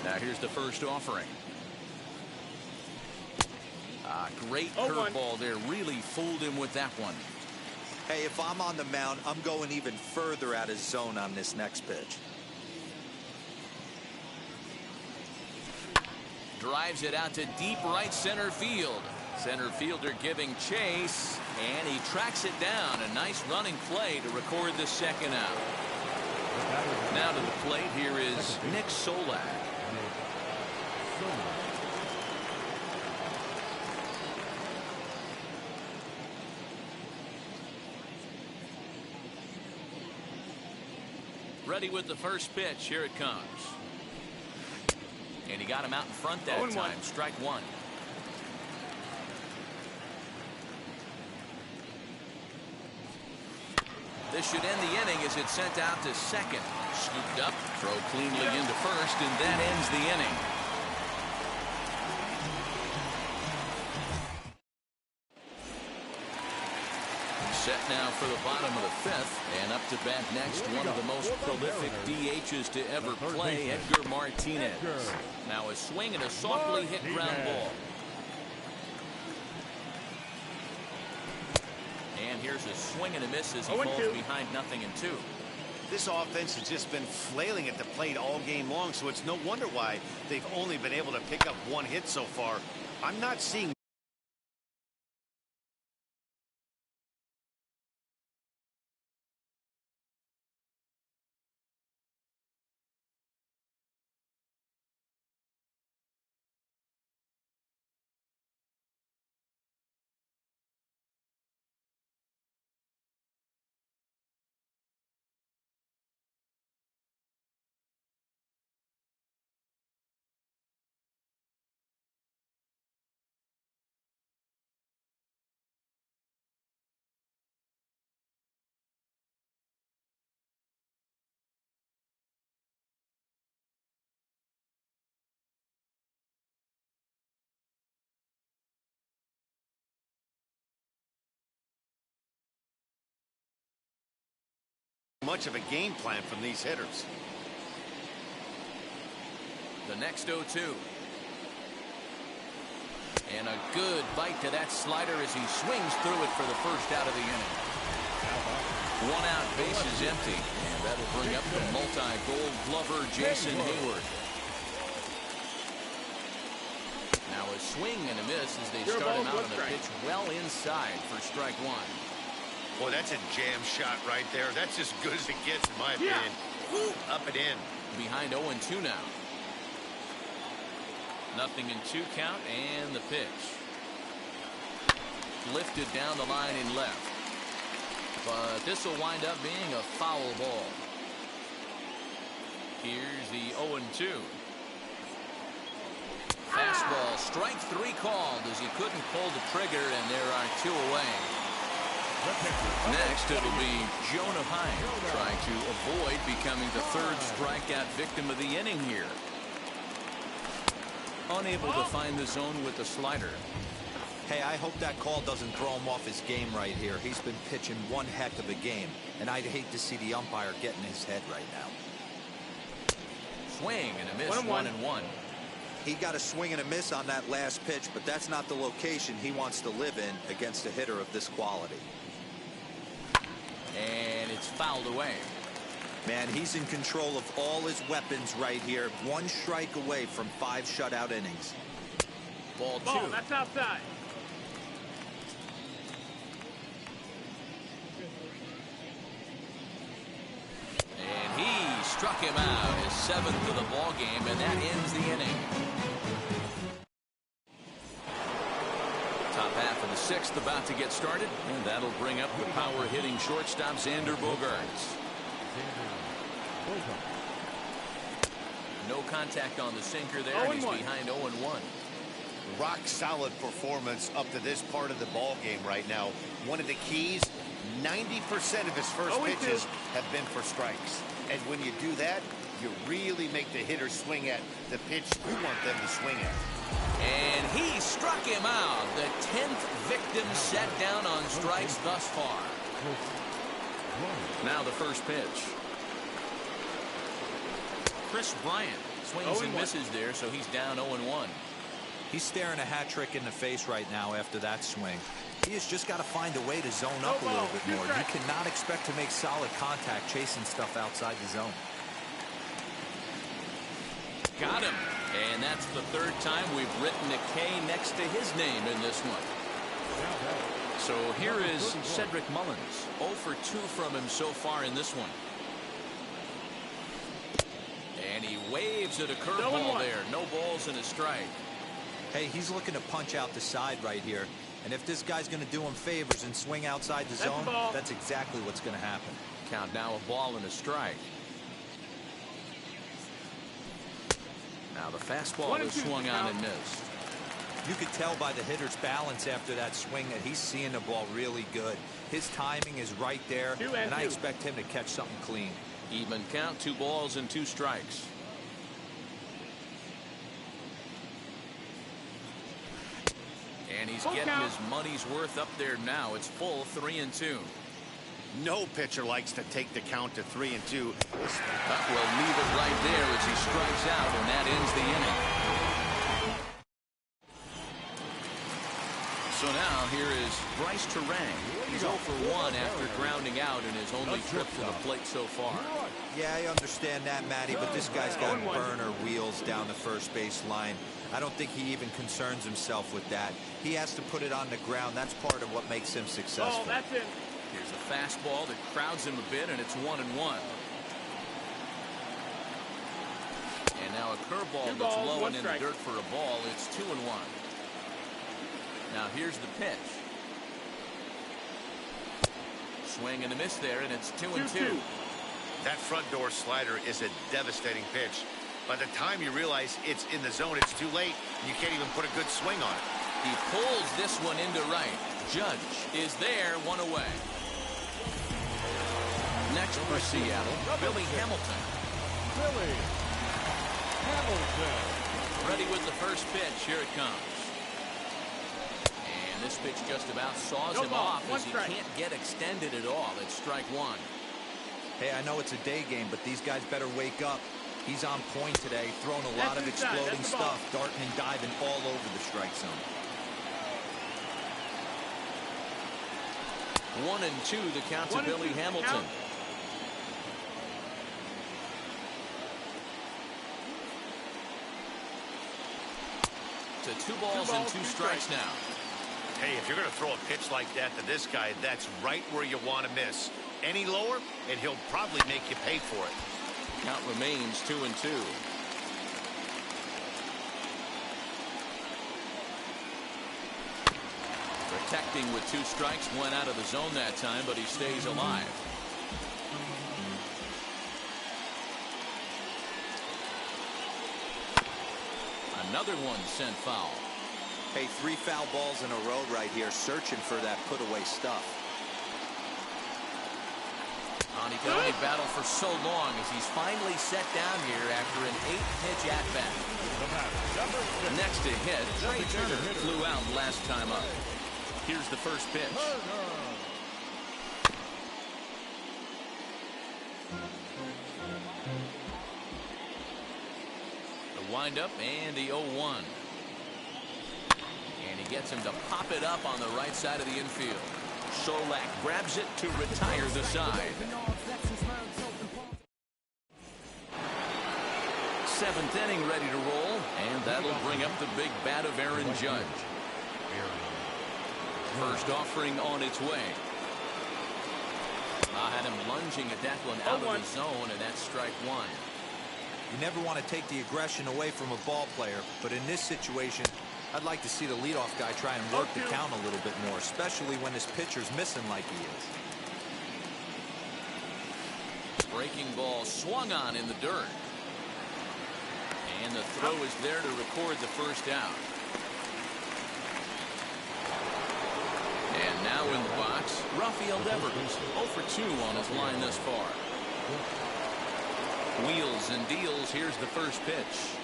Now here's the first offering. Great curveball there. Really fooled him with that one. Hey, if I'm on the mound, I'm going even further out of zone on this next pitch. Drives it out to deep right center field. Center fielder giving chase, and he tracks it down. A nice running play to record the second out. Now to the plate, here is Nick Solak. Ready with the first pitch. Here it comes. And he got him out in front that time. Strike one. This should end the inning as it's sent out to second. Scooped up, throw cleanly into first, and that ends the inning. Set now for the bottom of the fifth, and up to bat next, one of the most prolific DHs to ever play, Edgar Martinez. Now a swing and a softly hit ground ball. And here's a swing and a miss as he falls behind 0-2. This offense has just been flailing at the plate all game long, so it's no wonder why they've only been able to pick up one hit so far. I'm not seeing much of a game plan from these hitters. The next 0-2. And a good bite to that slider as he swings through it for the first out of the inning. One out, base is empty, and that'll bring up the multi-gold glover Jason Hayward. Now a swing and a miss as they start him out on the pitch well inside for strike one. Boy, that's a jam shot right there. That's as good as it gets, in my opinion. Woo, up and in. Behind 0-2 now. 0-2 count, and the pitch. Lifted down the line in left. But this will wind up being a foul ball. Here's the 0-2. Fastball, strike three called as he couldn't pull the trigger, and there are two away. Next, it'll be Jonah Heim trying to avoid becoming the third strikeout victim of the inning here. Unable to find the zone with the slider. Hey, I hope that call doesn't throw him off his game right here. He's been pitching one heck of a game, and I'd hate to see the umpire get in his head right now. Swing and a miss, 1-1. He got a swing and a miss on that last pitch, but that's not the location he wants to live in against a hitter of this quality. And it's fouled away. Man, he's in control of all his weapons right here. One strike away from 5 shutout innings. Ball 2. That's outside. And he struck him out, his 7th of the ball game, and that ends the inning. Top half of the 6th about to get started, and that'll bring up the power-hitting shortstop Xander Bogaerts. No contact on the sinker there, and he's behind 0-1. Rock solid performance up to this part of the ball game right now. One of the keys, 90% of his first pitches have been for strikes. And when you do that, you really make the hitter swing at the pitch you want them to swing at. And he struck him out. The 10th victim set down on strikes thus far. Now the first pitch. Chris Bryant. Swings and misses there, so he's down 0-1. He's staring a hat trick in the face right now after that swing. He has just got to find a way to zone up a little bit more. You cannot expect to make solid contact chasing stuff outside the zone. Got him. And that's the third time we've written a K next to his name in this one. So here is Cedric Mullins. 0 for 2 from him so far in this one. And he waves at a curveball there. No balls and a strike. Hey, he's looking to punch out the side right here. And if this guy's going to do him favors and swing outside the zone, that's exactly what's going to happen. Count now a ball and a strike. Now the fastball is swung on and missed. You could tell by the hitter's balance after that swing that he's seeing the ball really good. His timing is right there, and I expect him to catch something clean. Even count, 2 balls and 2 strikes. And he's getting his money's worth up there now. It's full 3-2. No pitcher likes to take the count to 3-2. Will leave it right there as he strikes out, and that ends the inning. So now here is Bryce Turang. He's 0 for 1 after grounding out in his only trip to the plate so far. Yeah, I understand that, Matty, but this guy's got burner wheels down the first base line. I don't think he even concerns himself with that. He has to put it on the ground. That's part of what makes him successful. That's it. Here's a fastball that crowds him a bit, and it's 1-1. And now a curveball that's low and in the dirt for a ball. It's 2-1. Now here's the pitch. Swing and a miss there, and it's 2-2. That front door slider is a devastating pitch. By the time you realize it's in the zone, it's too late. You can't even put a good swing on it. He pulls this one into right. Judge is there, 1 away. Next for Seattle, Billy Hamilton. Ready with the first pitch. Here it comes. And this pitch just about saws him off as he can't get extended at all. It's strike 1. Hey, I know it's a day game, but these guys better wake up. He's on point today, throwing a lot of exploding stuff, darting and diving all over the strike zone. 1-2 the count to Billy Hamilton. To 2 balls and 2 strikes now. Hey, if you're going to throw a pitch like that to this guy, that's right where you want to miss. Any lower, and he'll probably make you pay for it. Count remains 2-2. Protecting with 2 strikes, went out of the zone that time, but he stays alive. Another one sent foul. Hey, 3 foul balls in a row right here, searching for that put-away stuff. And he can only battle for so long as he's finally set down here after an 8-pitch at-bat. Next to hit, Trey Turner flew out last time up. Here's the first pitch. The windup and the 0-1. And he gets him to pop it up on the right side of the infield. Solak grabs it to retire the side. 7th inning ready to roll, and that'll bring up the big bat of Aaron Judge. First offering on its way. Had him lunging at that one out of the zone, and that's strike 1. You never want to take the aggression away from a ball player, but in this situation, I'd like to see the leadoff guy try and work the count a little bit more, especially when this pitcher's missing like he is. Breaking ball swung on in the dirt. And the throw is there to record the first out. And now in the box, Rafael Devers, 0 for 2 on his line thus far. Wheels and deals. Here's the first pitch.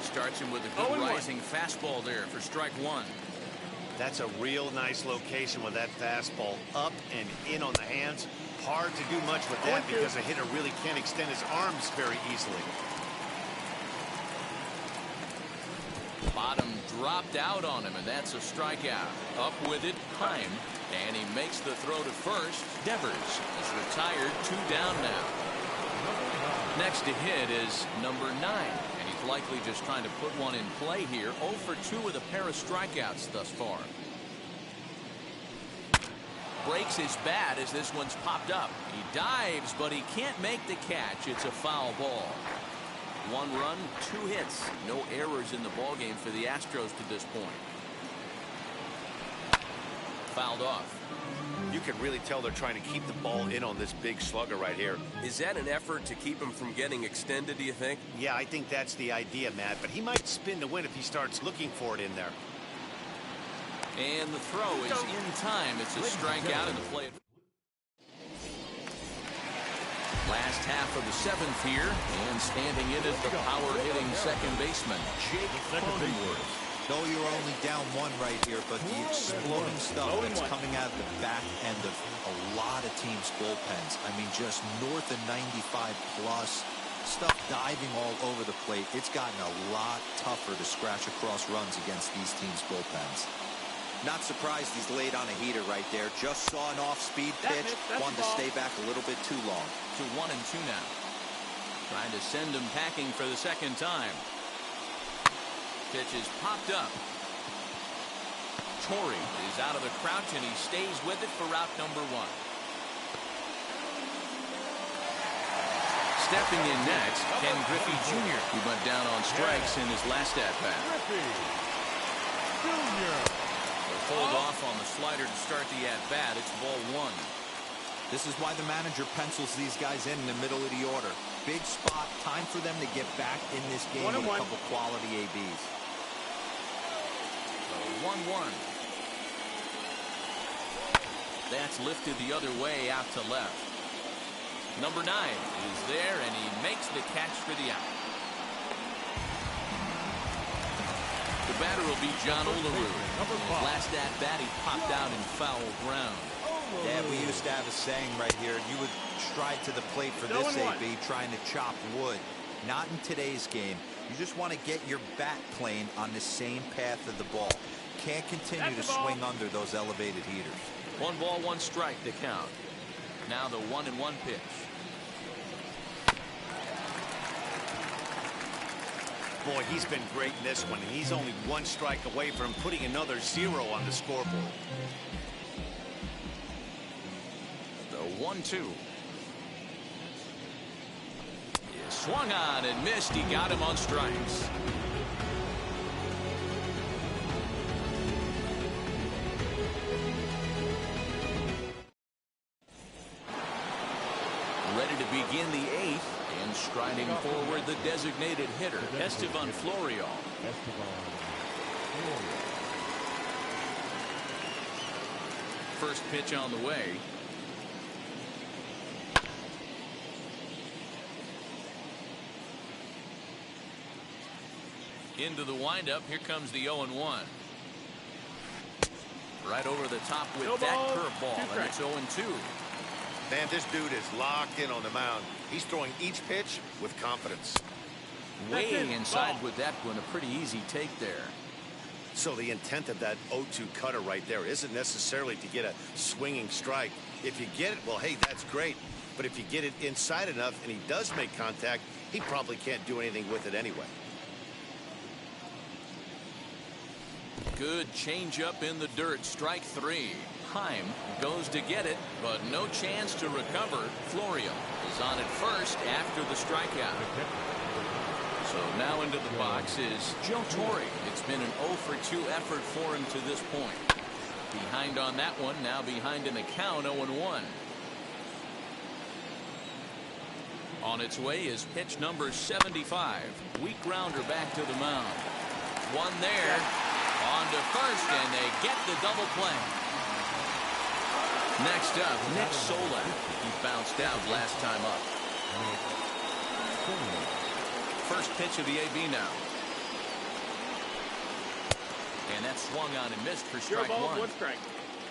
Starts him with a good rising fastball there for strike 1. That's a real nice location with that fastball. Up and in on the hands. Hard to do much with that because a hitter really can't extend his arms very easily. Bottom dropped out on him, and that's a strikeout. Up with it, Heim, and he makes the throw to first. Devers is retired, 2 down now. Next to hit is number 9, and he's likely just trying to put one in play here. 0 for 2 with a pair of strikeouts thus far. Breaks his bat as this one's popped up. He dives, but he can't make the catch. It's a foul ball. 1 run, 2 hits. No errors in the ballgame for the Astros to this point. Fouled off. You can really tell they're trying to keep the ball in on this big slugger right here. Is that an effort to keep him from getting extended, do you think? Yeah, I think that's the idea, Matt. But he might spin to win if he starts looking for it in there. And the throw is in time. It's a strikeout in the play. Last half of the 7th here, and standing in is the power-hitting second baseman, Jake Cronenworth. No, you're only down 1 right here, but the exploding stuff that's coming out of the back end of a lot of teams' bullpens. I mean, just north of 95 plus. Stuff diving all over the plate. It's gotten a lot tougher to scratch across runs against these teams' bullpens. Not surprised he's laid on a heater right there. Just saw an off-speed pitch. Wanted to stay back a little bit too long. To 1 and 2 now. Trying to send him packing for the second time. Pitch is popped up. Torrey is out of the crouch, and he stays with it for route number 1. Stepping in next, Ken Griffey Jr., who went down on strikes in his last at-bat. Hold off on the slider to start the at-bat. It's ball 1. This is why the manager pencils these guys in the middle of the order. Big spot. Time for them to get back in this game with a couple quality ABs. 1-1. That's lifted the other way out to left. Number 9 is there, and he makes the catch for the out. The batter will be John Olerud. Last at bat, he popped out in foul ground. Yeah, we used to have a saying right here. You would stride to the plate for this AB, trying to chop wood. Not in today's game. You just want to get your bat plane on the same path of the ball. Can't continue to swing under those elevated heaters. 1 ball, 1 strike to count. Now the 1-1 pitch. Boy, he's been great in this one, and he's only 1 strike away from putting another 0 on the scoreboard. The 1-2. He swung on and missed. He got him on strikes. Ready to begin the 8th. And striding forward, the designated hitter, Estevan Florial. First pitch on the way. Into the windup. Here comes the 0-1. Right over the top with that curveball, and it's 0-2. Man, this dude is locked in on the mound. He's throwing each pitch with confidence. Way inside with that one. A pretty easy take there. So the intent of that 0-2 cutter right there isn't necessarily to get a swinging strike. If you get it, well, hey, that's great. But if you get it inside enough and he does make contact, he probably can't do anything with it anyway. Good changeup in the dirt. Strike 3. Heim goes to get it, but no chance to recover. Florial is on at first after the strikeout. So now into the box is Joe Torre. It's been an 0 for 2 effort for him to this point. Behind on that one, now behind in the count, 0-1. On its way is pitch number 75. Weak grounder back to the mound. One there. On to first, and they get the double play. Next up, Nick Solak. He bounced out last time up. First pitch of the AB now. And that swung on and missed for strike 1.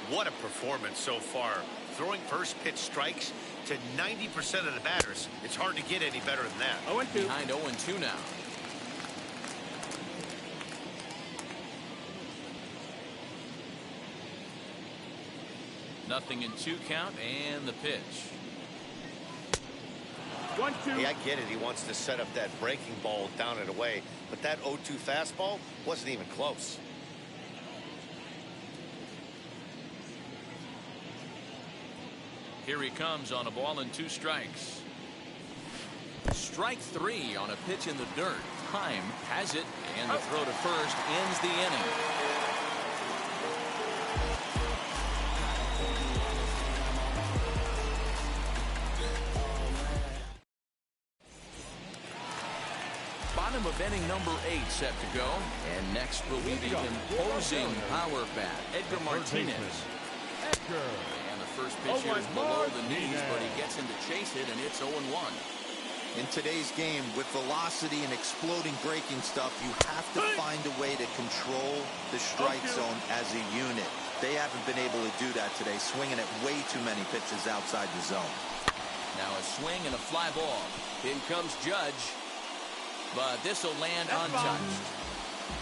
What a performance so far. throwing first pitch strikes to 90% of the batters. It's hard to get any better than that. 0-2. Behind 0-2 now. Nothing in 2 count and the pitch. 1-2. Hey, I get it. He wants to set up that breaking ball down and away, but that 0-2 fastball wasn't even close. Here he comes on a ball and 2 strikes. Strike 3 on a pitch in the dirt. Time has it, and the throw to first ends the inning. Bottom of inning number 8 set to go, and next will be the imposing power bat, Edgar Martinez. And the first pitch here is below the knees, but he gets him to chase it, and it's 0-1. In today's game, with velocity and exploding breaking stuff, you have to find a way to control the strike zone as a unit. They haven't been able to do that today, swinging at way too many pitches outside the zone. Now a swing and a fly ball. In comes Judge, but this will land untouched.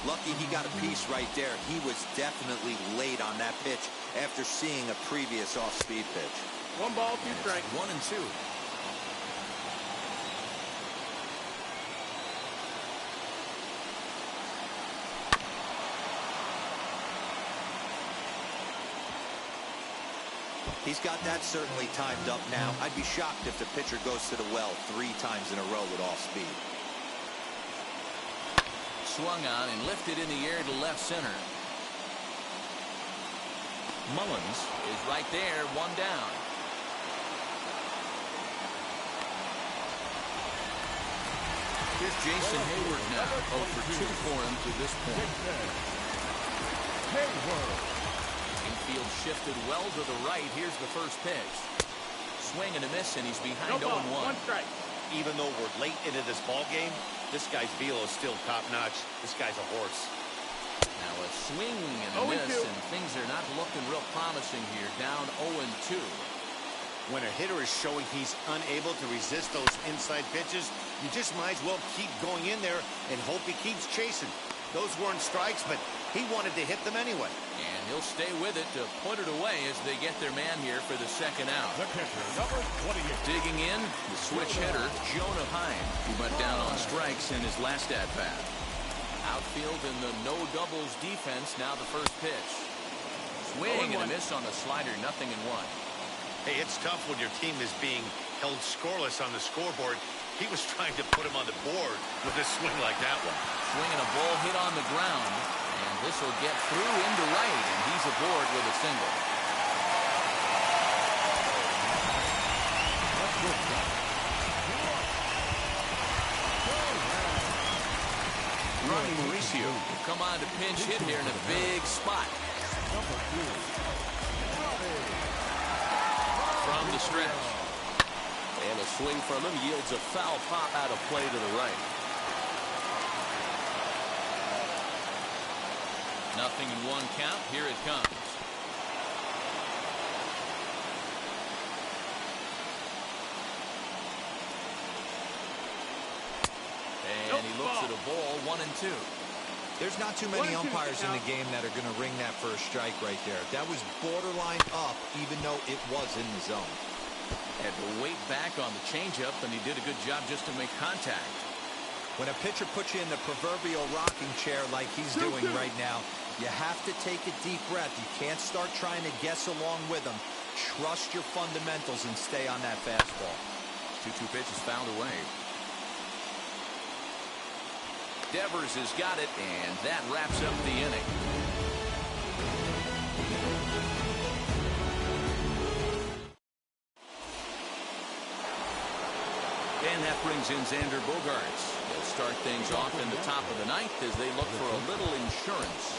Lucky he got a piece right there. He was definitely late on that pitch after seeing a previous off-speed pitch. 1 ball, 2 strikes. 1-2. He's got that certainly timed up now. I'd be shocked if the pitcher goes to the well 3 times in a row with off speed. Swung on and lifted in the air to left center. Mullins is right there, 1 down. Here's Jason Hayward now, 0 for 2 for him to this point. Infield shifted well to the right. Here's the first pitch. Swing and a miss, and he's behind 0-1. 1 strike. Even though we're late into this ball game, this guy's velo is still top-notch. This guy's a horse. Now a swing and a miss, and things are not looking real promising here. Down 0-2. When a hitter is showing he's unable to resist those inside pitches, you just might as well keep going in there and hope he keeps chasing. Those weren't strikes, but he wanted to hit them anyway. And he'll stay with it to put it away as they get their man here for the second out. The pitcher, number 28. Digging in, the switch hitter, Jonah Heim, who went down on strikes in his last at-bat. Outfield in the no-doubles defense, now the first pitch. Swing and a miss on the slider, 0-1. Hey, it's tough when your team is being held scoreless on the scoreboard. He was trying to put him on the board with a swing like that one. Swinging a ball hit on the ground, and this will get through into right, and he's aboard with a single. Ronnie Mauricio will come on to pinch hit here in a big spot. From the stretch. And a swing from him yields a foul pop out of play to the right. 0-1 count. Here it comes. And he looks at a ball, 1-2. There's not too many umpires in the game that are going to ring that first strike right there. That was borderline up, even though it was in the zone. Had to wait back on the changeup, and he did a good job just to make contact. When a pitcher puts you in the proverbial rocking chair like he's doing right now, you have to take a deep breath. You can't start trying to guess along with him. Trust your fundamentals and stay on that fastball. 2-2 pitch is fouled away. Devers has got it, and that wraps up the inning. And that brings in Xander Bogaerts. They'll start things off in the top of the ninth as they look for a little insurance.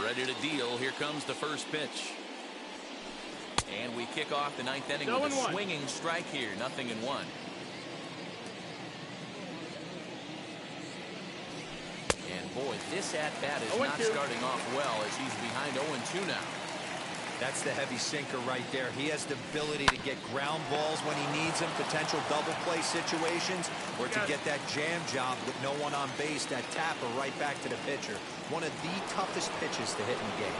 Ready to deal. Here comes the first pitch. And we kick off the ninth inning with a swinging strike here. 0-1. And boy, this at-bat is not starting off well as he's behind 0-2 now. That's the heavy sinker right there. He has the ability to get ground balls when he needs them, potential double play situations, or to get that jam job with no one on base, that tapper right back to the pitcher. One of the toughest pitches to hit in the game.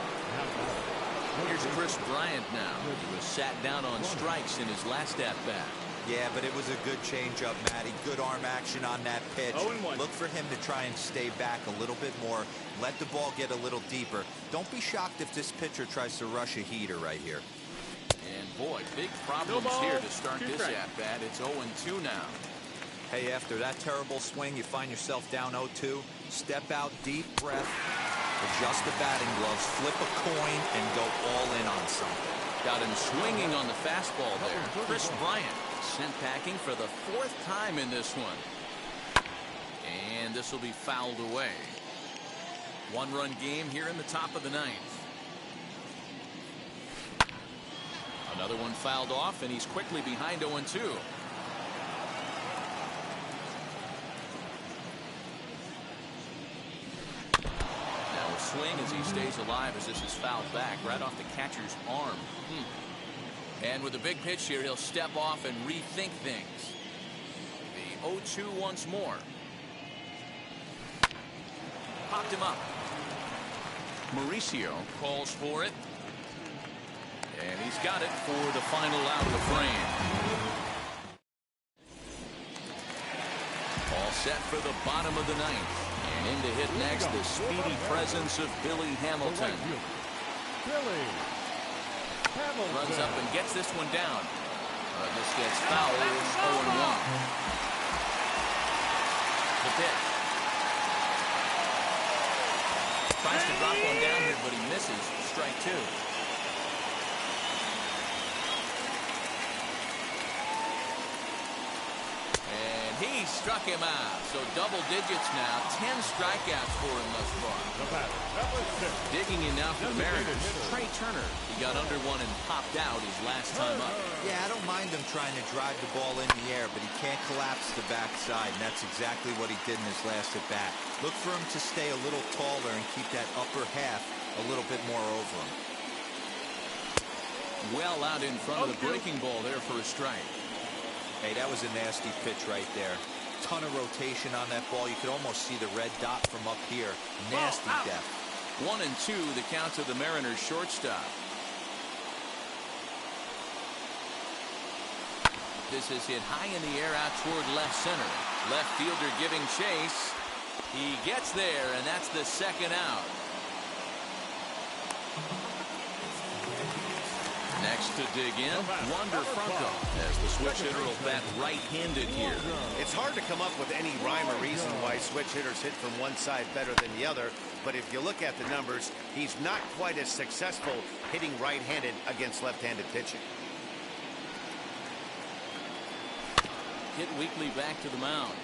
Here's Chris Bryant now. He was sat down on strikes in his last at-bat. Yeah, but it was a good changeup, Matty. Good arm action on that pitch. Look for him to try and stay back a little bit more. Let the ball get a little deeper. Don't be shocked if this pitcher tries to rush a heater right here. And boy, big problems here to start this at-bat. It's 0-2 now. Hey, after that terrible swing, you find yourself down 0-2. Step out, deep breath, adjust the batting gloves, flip a coin, and go all in on something. Got him swinging on the fastball there. Chris Bryant sent packing for the 4th time in this one. And this will be fouled away. 1-run game here in the top of the 9th. Another one fouled off, and he's quickly behind 0-2. Now a swing as he stays alive as this is fouled back right off the catcher's arm. And with a big pitch here, he'll step off and rethink things. The 0-2 once more. Popped him up. Mauricio calls for it. And he's got it for the final out of the frame. All set for the bottom of the 9th. And in to hit next, the speedy presence of Billy Hamilton. Runs up and gets this one down. This gets fouled. It's 0-1. The pitch. Tries to drop one down here, but he misses. Strike 2. And he struck him out. So double digits now. 10 strikeouts for him thus far. Digging in now for the Mariners, Trey Turner. He got under one and popped out his last time up. Yeah, I don't mind him trying to drive the ball in the air, but he can't collapse the backside, and that's exactly what he did in his last at bat. Look for him to stay a little taller and keep that upper half a little bit more over him. Well out in front of the breaking ball there for a strike. Hey, that was a nasty pitch right there. Ton of rotation on that ball. You could almost see the red dot from up here. Nasty depth. 1-2, the count to the Mariners shortstop. This is hit high in the air out toward left center. Left fielder giving chase. He gets there, and that's the 2nd out. Next to dig in, Wander Franco, as the switch hitter will bat right-handed here. It's hard to come up with any rhyme or reason why switch hitters hit from one side better than the other, but if you look at the numbers, he's not quite as successful hitting right-handed against left-handed pitching. Hit weakly back to the mound.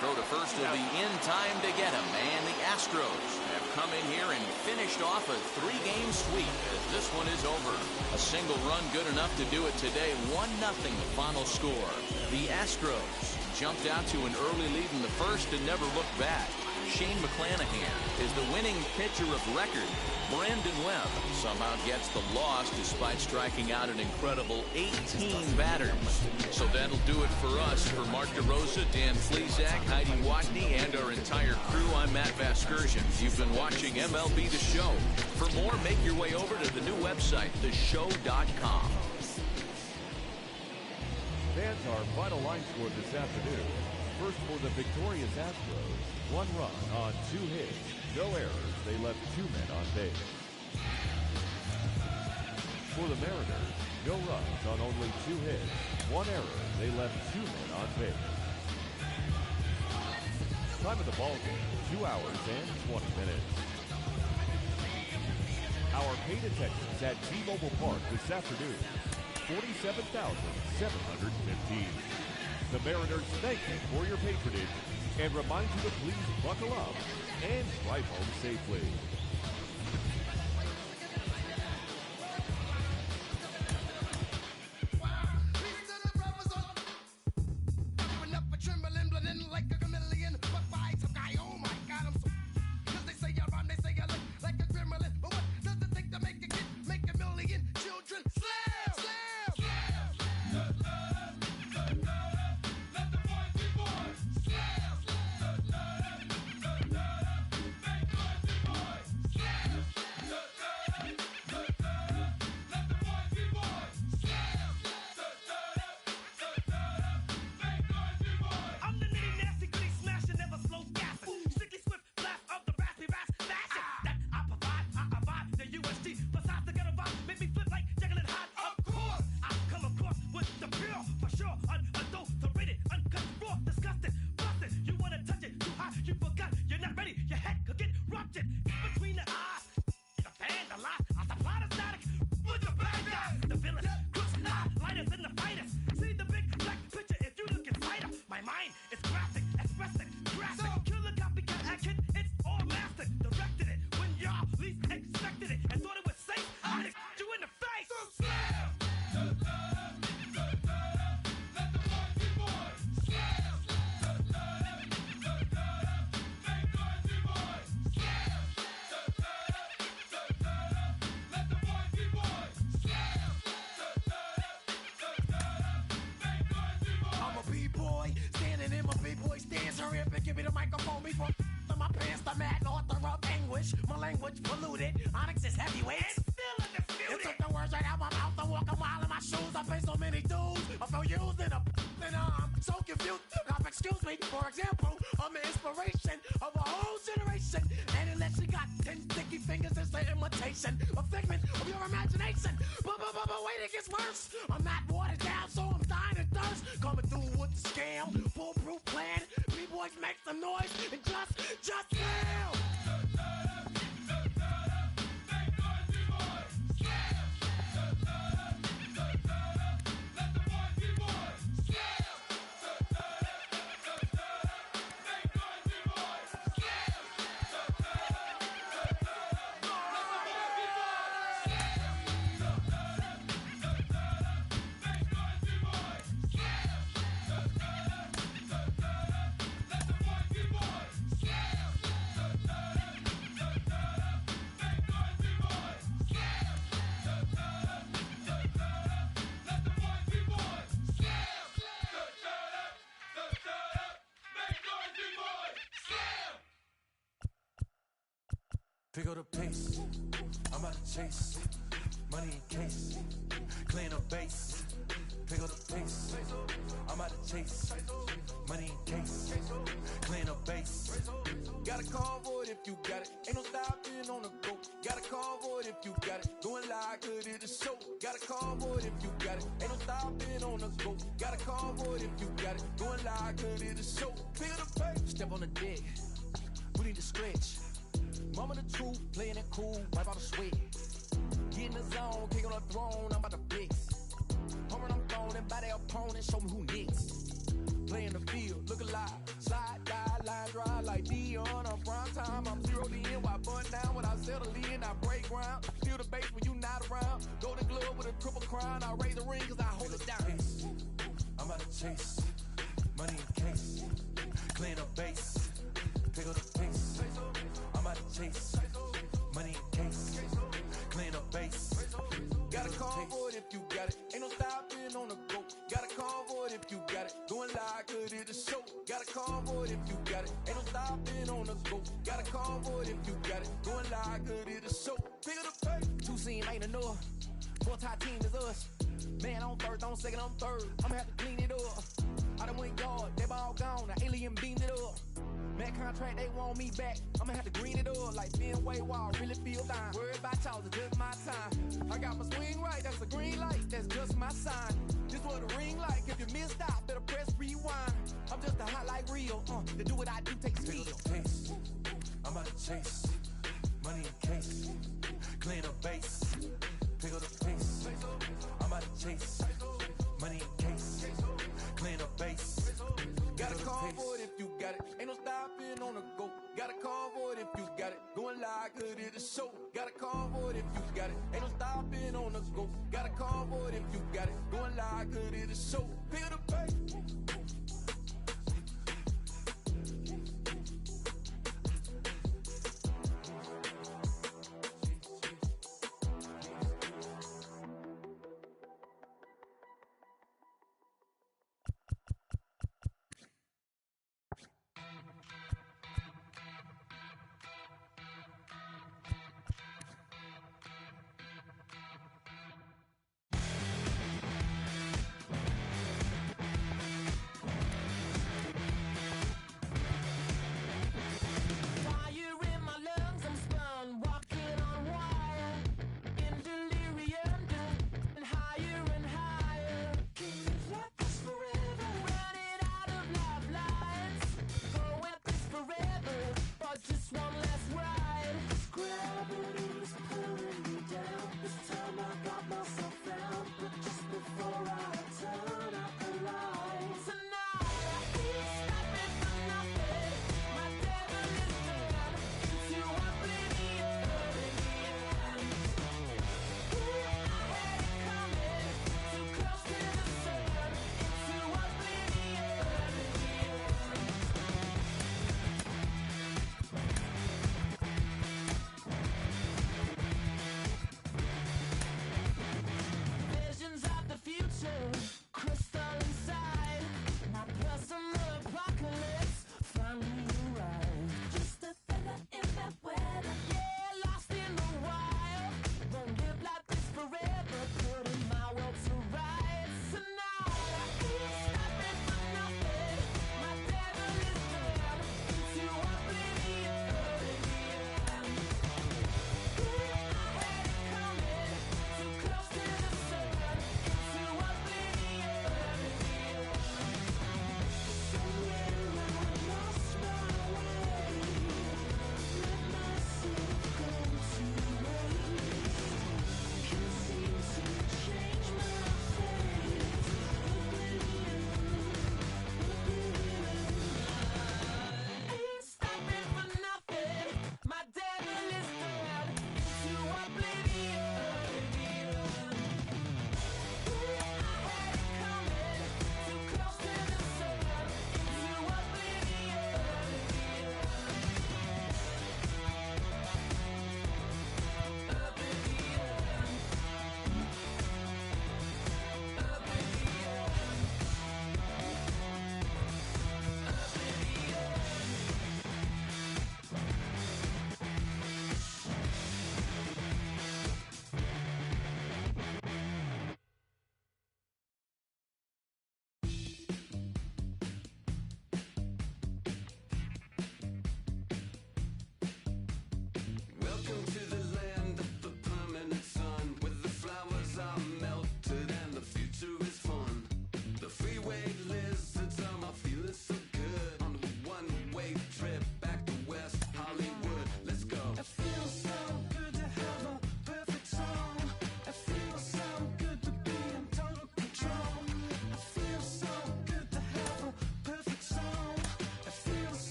Throw to first will be in time to get him, and the Astros have come in here and finished off a 3-game sweep as this one is over. A single run good enough to do it today. 1-0 the final score. The Astros jumped out to an early lead in the first and never looked back. Shane McClanahan is the winning pitcher of record. Brandon Webb somehow gets the loss despite striking out an incredible 18 batters. So that'll do it for us. For Mark DeRosa, Dan Flezak, Heidi Watney, and our entire crew, I'm Matt Vasgersian. You've been watching MLB The Show. For more, make your way over to the new website, theshow.com. Fans, our final line score this afternoon. First for the victorious Astros. 1 run on 2 hits. No errors. They left 2 men on base. For the Mariners, no runs on only 2 hits. 1 error. They left 2 men on base. Time of the ball game, 2 hours and 20 minutes. Our paid attendance at T-Mobile Park this afternoon, 47,715. The Mariners thank you for your patronage and remind you to please buckle up and drive home safely. A figment of your imagination. But wait, it gets worse. I'm not watered down, so I'm dying of thirst. Coming through with the scam, foolproof plan. B-boys make some noise and just fail. Pick up the pace, I'm out to chase, money in case, clean up base. Pick up the pace, I'm out to chase, money in case, clean up base. Got a convoy if you got it, ain't no stopping on the go. Got a convoy if you got it, going live, good it is show. Got a convoy if you got it, ain't no stopping on the go. Got a convoy if you got it, going live, good it is show. Pick up the pace, step on the deck, we need to stretch. Mama the truth, playing it cool, wipe out the sweat. Get in the zone, kick on the throne, I'm about to flex. Home run, I'm throwing, and by their opponent, show me who next. Play in the field, look alive, slide, die, line drive like Dion. On prime time, I'm 0 to end, while bun down when I settle in, I break ground. Feel the bass when you not around. Golden glove with a triple crown, I raise the ring cause I hold it down. I'm out to chase, money in case, clean up base, pick up the pace. I'm out to chase, money in case, clean up base. Got a convoy if you got it, ain't no stopping on the go. Got a convoy if you got it, going live, good it is show. Got a convoy if you got it, ain't no stopping on the go. Got a convoy if you got it, going live, good it is show. Pick up the pace. Two seam ain't enough, four tie team is us. Man on first, on second, on third, I'ma have to clean it up. I done went guard, they all gone, the alien beamed it up. That contract, they want me back. I'ma have to green it up like Ben Way Wall, really feel fine. Worried about y'all, it's just my time. I got my swing right, that's a green light, that's just my sign. This what a ring like, if you missed out, better press rewind. I'm just a hot like real, to do what I do takes skill. Pick up the pace, I'm out to chase, money in case, clean up base. Pick up the pace, I'm out to chase, money in case, clean up base. Got a convoy if you got it, ain't no stopping on the go. Got a convoy call for it if you got it. Going live, good, it is so. Feel the bass.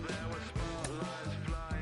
There were spotlights flying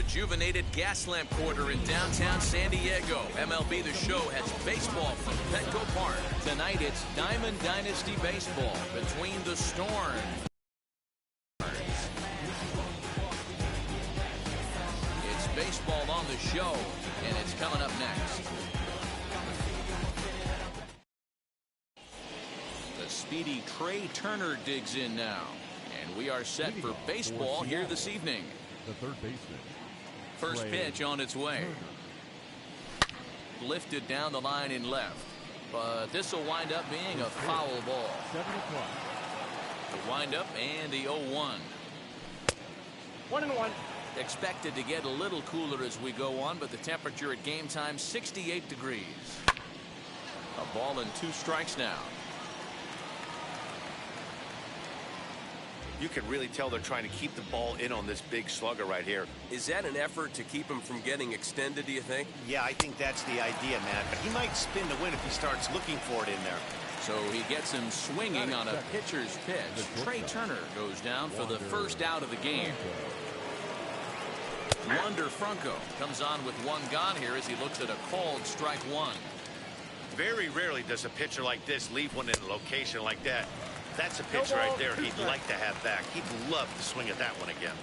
rejuvenated Gaslamp Quarter in downtown San Diego. MLB The Show has baseball from Petco Park. Tonight it's Diamond Dynasty Baseball between the Storm. It's baseball on the show, and it's coming up next. The speedy Trey Turner digs in now. And we are set for baseball here this evening. The third baseman. First pitch on its way. Lifted down the line in left. But this will wind up being a foul ball. 7 o'clock. The windup and the 0-1. 1-1. Expected to get a little cooler as we go on, but the temperature at game time 68 degrees. A ball and 2 strikes now. You can really tell they're trying to keep the ball in on this big slugger right here. Is that an effort to keep him from getting extended, do you think? Yeah, I think that's the idea, Matt. But he might spin to win if he starts looking for it in there. So he gets him swinging on a pitcher's pitch. Trey Turner goes down for the first out of the game. Wander Franco comes on with 1 gone here as he looks at a called strike 1. Very rarely does a pitcher like this leave one in a location like that. That's a pitch right there he'd like to have back. He'd love to swing at that one again.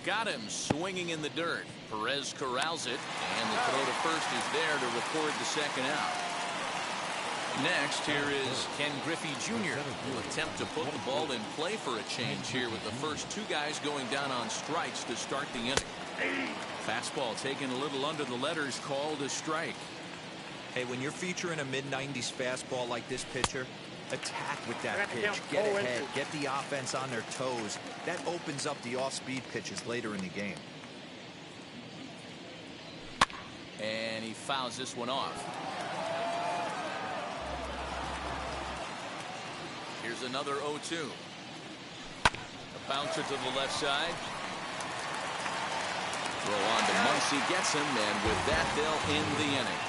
Got him swinging in the dirt. Perez corrals it, and the throw to first is there to record the second out. Next, here is Ken Griffey Jr. will attempt to put the ball in play for a change here with the first 2 guys going down on strikes to start the inning. Fastball taken a little under the letters, called a strike. Hey, when you're featuring a mid-90s fastball like this pitcher, attack with that pitch. Get ahead. Get the offense on their toes. That opens up the off-speed pitches later in the game. And he fouls this one off. Here's another 0-2. A bouncer to the left side. Throw on to Muncy, gets him, and with that, they'll end the inning.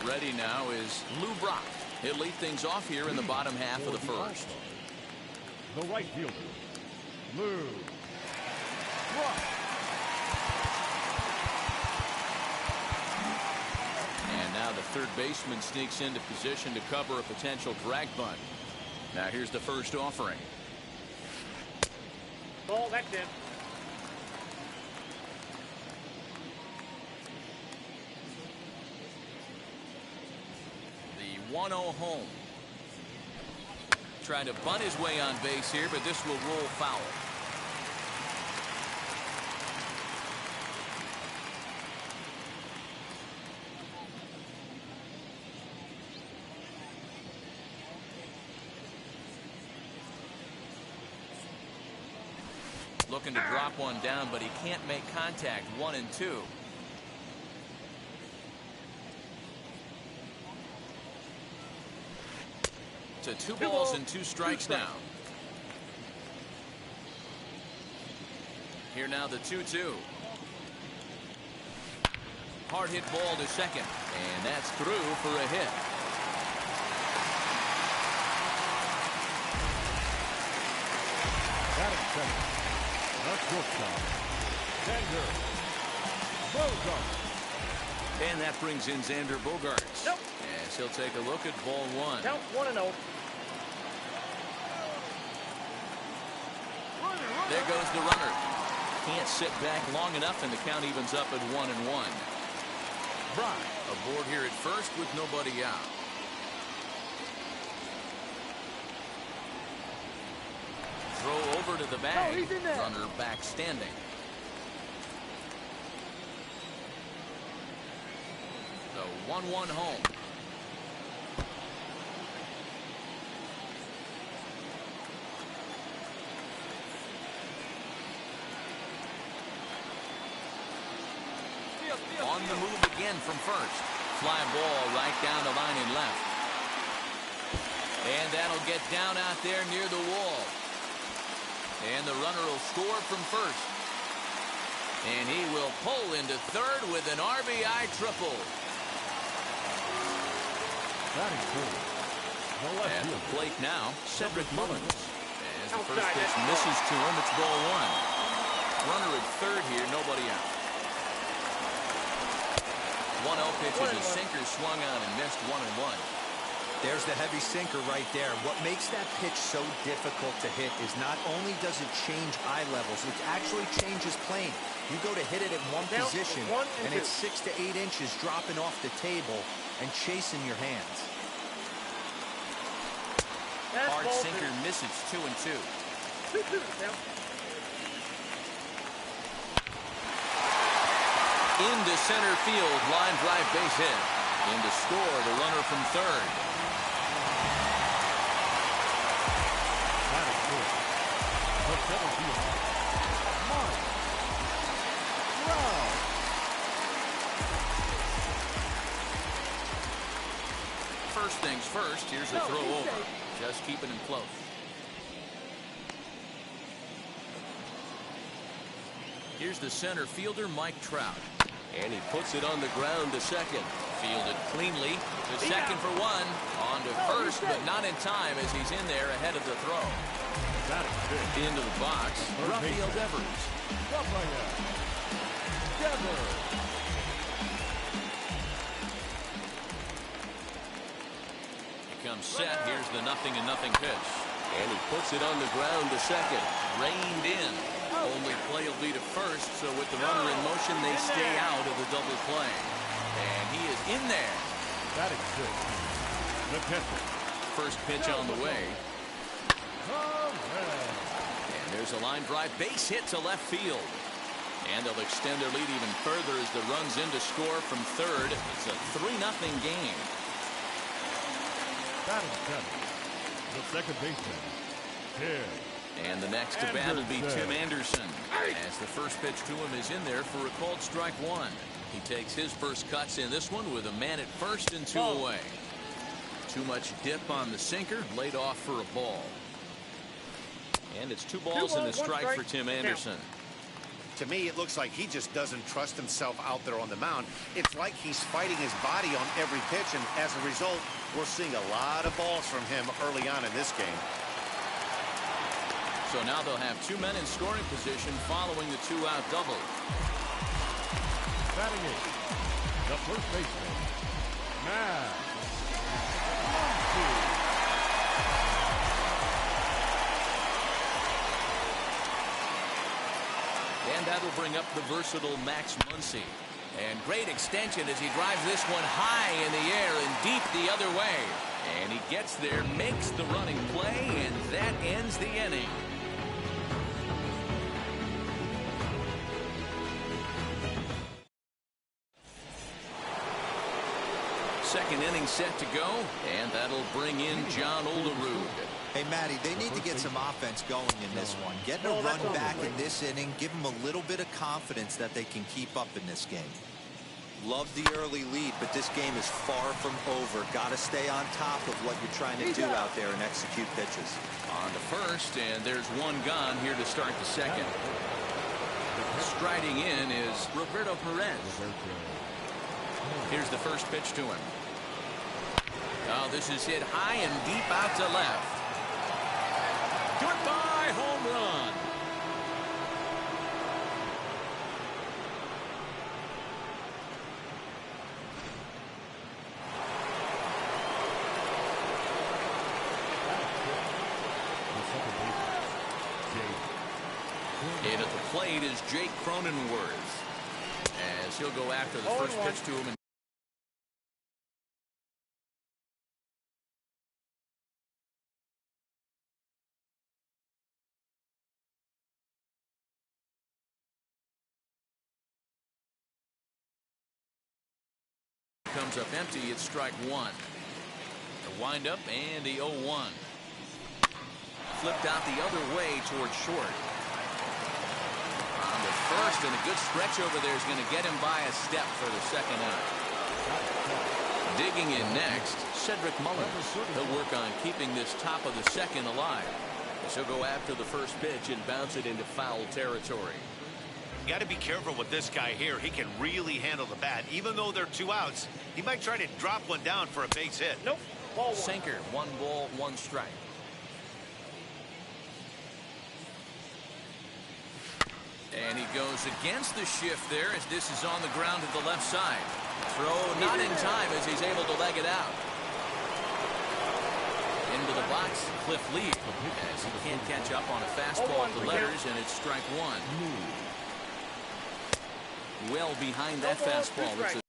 Ready now is Lou Brock. He'll lead things off here in the bottom half of the first. The right fielder, Lou Brock. And now the third baseman sneaks into position to cover a potential drag bunt. Now here's the first offering. Ball, that's it. The 1-0 home. Trying to bunt his way on base here, but this will roll foul. Looking to drop one down, but he can't make contact. 1 and 2. To 2 balls and 2 strikes now. Here now the 2-2. Hard hit ball to second, and that's through for a hit. Batting second. The shortstop, Xander Bogaerts. And that brings in Xander Bogaerts. Nope. As he'll take a look at ball 1. Count 1-0. There goes the runner. Can't sit back long enough, and the count evens up at 1-1. Brock aboard here at first with nobody out. Throw over to the bag. Oh, he's in there. Runner back standing. The 1-1 home. On the move again from first. Fly ball right down the line in left. And that'll get down out there near the wall. And the runner will score from first. And he will pull into third with an RBI triple. Batting third. The left At the fielder. plate now, Cedric Mullins. As the first Outside, pitch that's misses to him, it's ball one. Runner at third here, nobody out. 1-0 pitch is a sinker swung on and missed 1-1. There's the heavy sinker right there. What makes that pitch so difficult to hit is not only does it change eye levels, it actually changes plane. You go to hit it at one Down position, 1 and and 2. it's 6 to 8 inches dropping off the table and chasing your hands. That's Hard ball sinker misses 2-2. 2. Down. Into center field, line drive base hit. In to score the runner from third. Batting fourth. The center fielder. Mark Brown. First things first, here's a throw over. Just keeping him close. Here's the center fielder, Mike Trout. And he puts it on the ground to second. Fielded cleanly to second for one. On to first, but not in time as he's in there ahead of the throw. Batting fifth. Into the box, Rafael Devers. Rafael Devers. He comes set. Here's the 0-0 pitch. And he puts it on the ground to second. Reined in. Only play will be to first, so with the runner in motion, they stay out of the double play. And he is in there. Batting sixth. The catcher. First pitch on the way. Correa. And there's a line drive base hit to left field. And they'll extend their lead even further as the run's in to score from third. It's a 3-0 game. Batting seventh. The second baseman. Tim. And the next to bat will be Tim Anderson. As the first pitch to him is in there for a called strike one. He takes his first cuts in this one with a man at first and 2 away. Too much dip on the sinker, laid off for a ball. And it's 2 balls and a strike for Tim Anderson. To me, it looks like he just doesn't trust himself out there on the mound. It's like he's fighting his body on every pitch, and as a result, we're seeing a lot of balls from him early on in this game. So now they'll have 2 men in scoring position following the 2-out double. Batting eighth. The first baseman. Matt. And that'll bring up the versatile Max Muncy. And great extension as he drives this one high in the air and deep the other way. And he gets there, makes the running play, and that ends the inning. Second inning set to go, and that'll bring in John Olerud. Hey, Matty, they need to get some offense going in this one. Getting a run back in this inning, give them a little bit of confidence that they can keep up in this game. Love the early lead, but this game is far from over. Got to stay on top of what you're trying to do out there and execute pitches. On to first, and there's one gone here to start the second. Striding in is Roberto Perez. Here's the first pitch to him. Oh, this is hit high and deep out to left. Goodbye, home run. And at the plate is Jake Cronenworth. As he'll go after the first pitch to him. Comes up empty. It's strike one. The windup and the 0-1. Flipped out the other way towards short. On the first, and a good stretch over there is going to get him by a step for the second out. Digging in next, Cedric Mullins. He'll work on keeping this top of the second alive. He'll go after the first pitch and bounce it into foul territory. You got to be careful with this guy here. He can really handle the bat. Even though they're 2 outs, he might try to drop one down for a base hit. Nope. Ball 1. Sinker, 1 ball, 1 strike. And he goes against the shift there as this is on the ground to the left side. Throw not in time as he's able to leg it out. Into the box, Cliff Lee, as he can't catch up on a fastball to letters, and it's strike 1. Well behind that fastball. It's a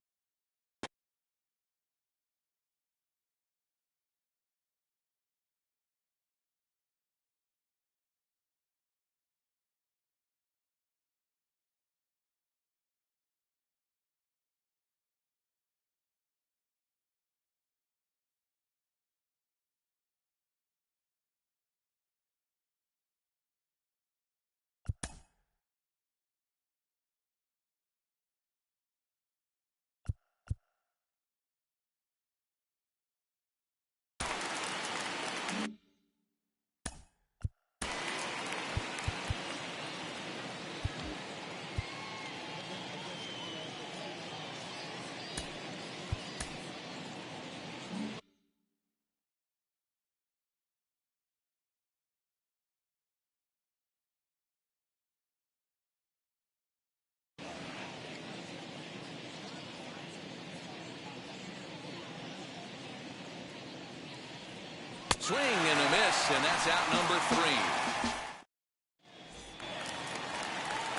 swing and a miss, and that's out number 3.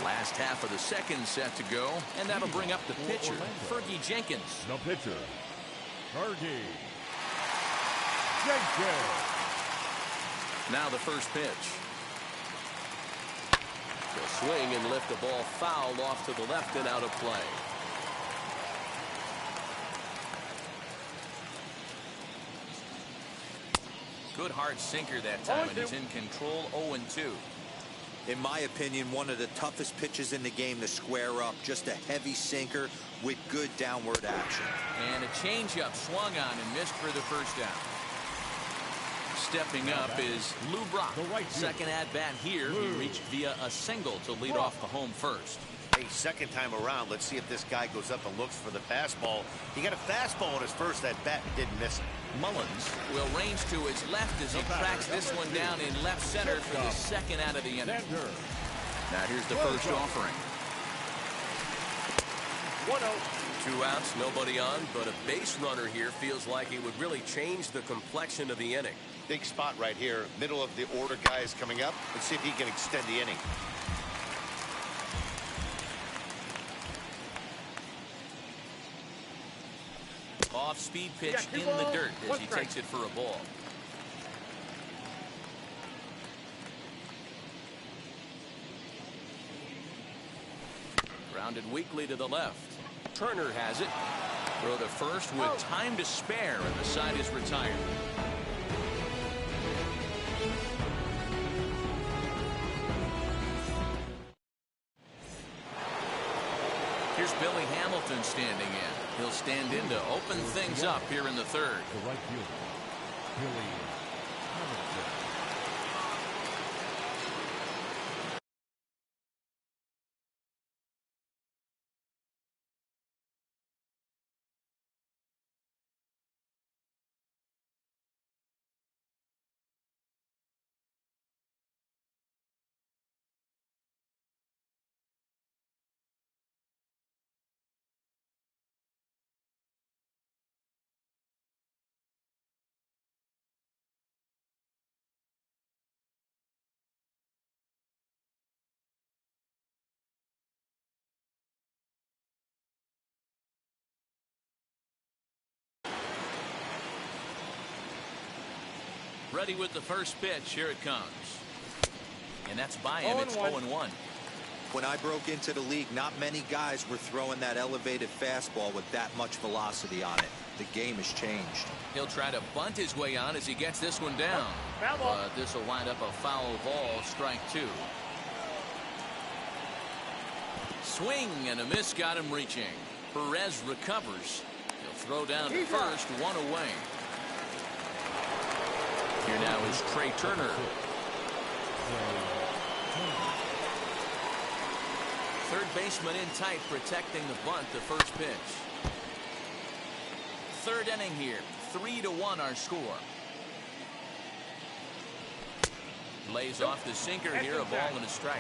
Last half of the second set to go, and that'll bring up the pitcher, Fergie Jenkins. The pitcher, Fergie Jenkins. Now the first pitch. He'll swing and lift the ball foul off to the left and out of play. Good hard sinker that time, and he's in control. 0-2. In my opinion, one of the toughest pitches in the game to square up. Just a heavy sinker with good downward action. And a changeup swung on and missed for the first down. Stepping up is Lou Brock. Second at bat here. He reached via a single to lead off the home first. Hey, second time around, let's see if this guy goes up and looks for the fastball. He got a fastball on his first at bat and didn't miss it. Mullins will range to his left as he tracks this one down in left center for the second out of the inning. Now here's the first offering. 1-0. 2 outs, nobody on, but a base runner here feels like it would really change the complexion of the inning. Big spot right here. Middle of the order guys coming up. Let's see if he can extend the inning. Off-speed pitch in the dirt as he takes it for a ball. Grounded weakly to the left. Turner has it. Throw to first with time to spare, and the side is retired. Here's Billy Hamilton standing in. He'll stand in to open things up here in the third. The right fielder, Billy Hamilton. Ready with the first pitch. Here it comes. And that's by him. It's 0-1. When I broke into the league, not many guys were throwing that elevated fastball with that much velocity on it. The game has changed. He'll try to bunt his way on as he gets this one down. But this will wind up a foul ball. Strike 2. Swing and a miss got him reaching. Perez recovers. He'll throw down to first. 1 away. Here now is Trey Turner. Third baseman in tight, protecting the bunt, the first pitch. Third inning here. 3-1 our score. Lays off the sinker here, a ball and a strike.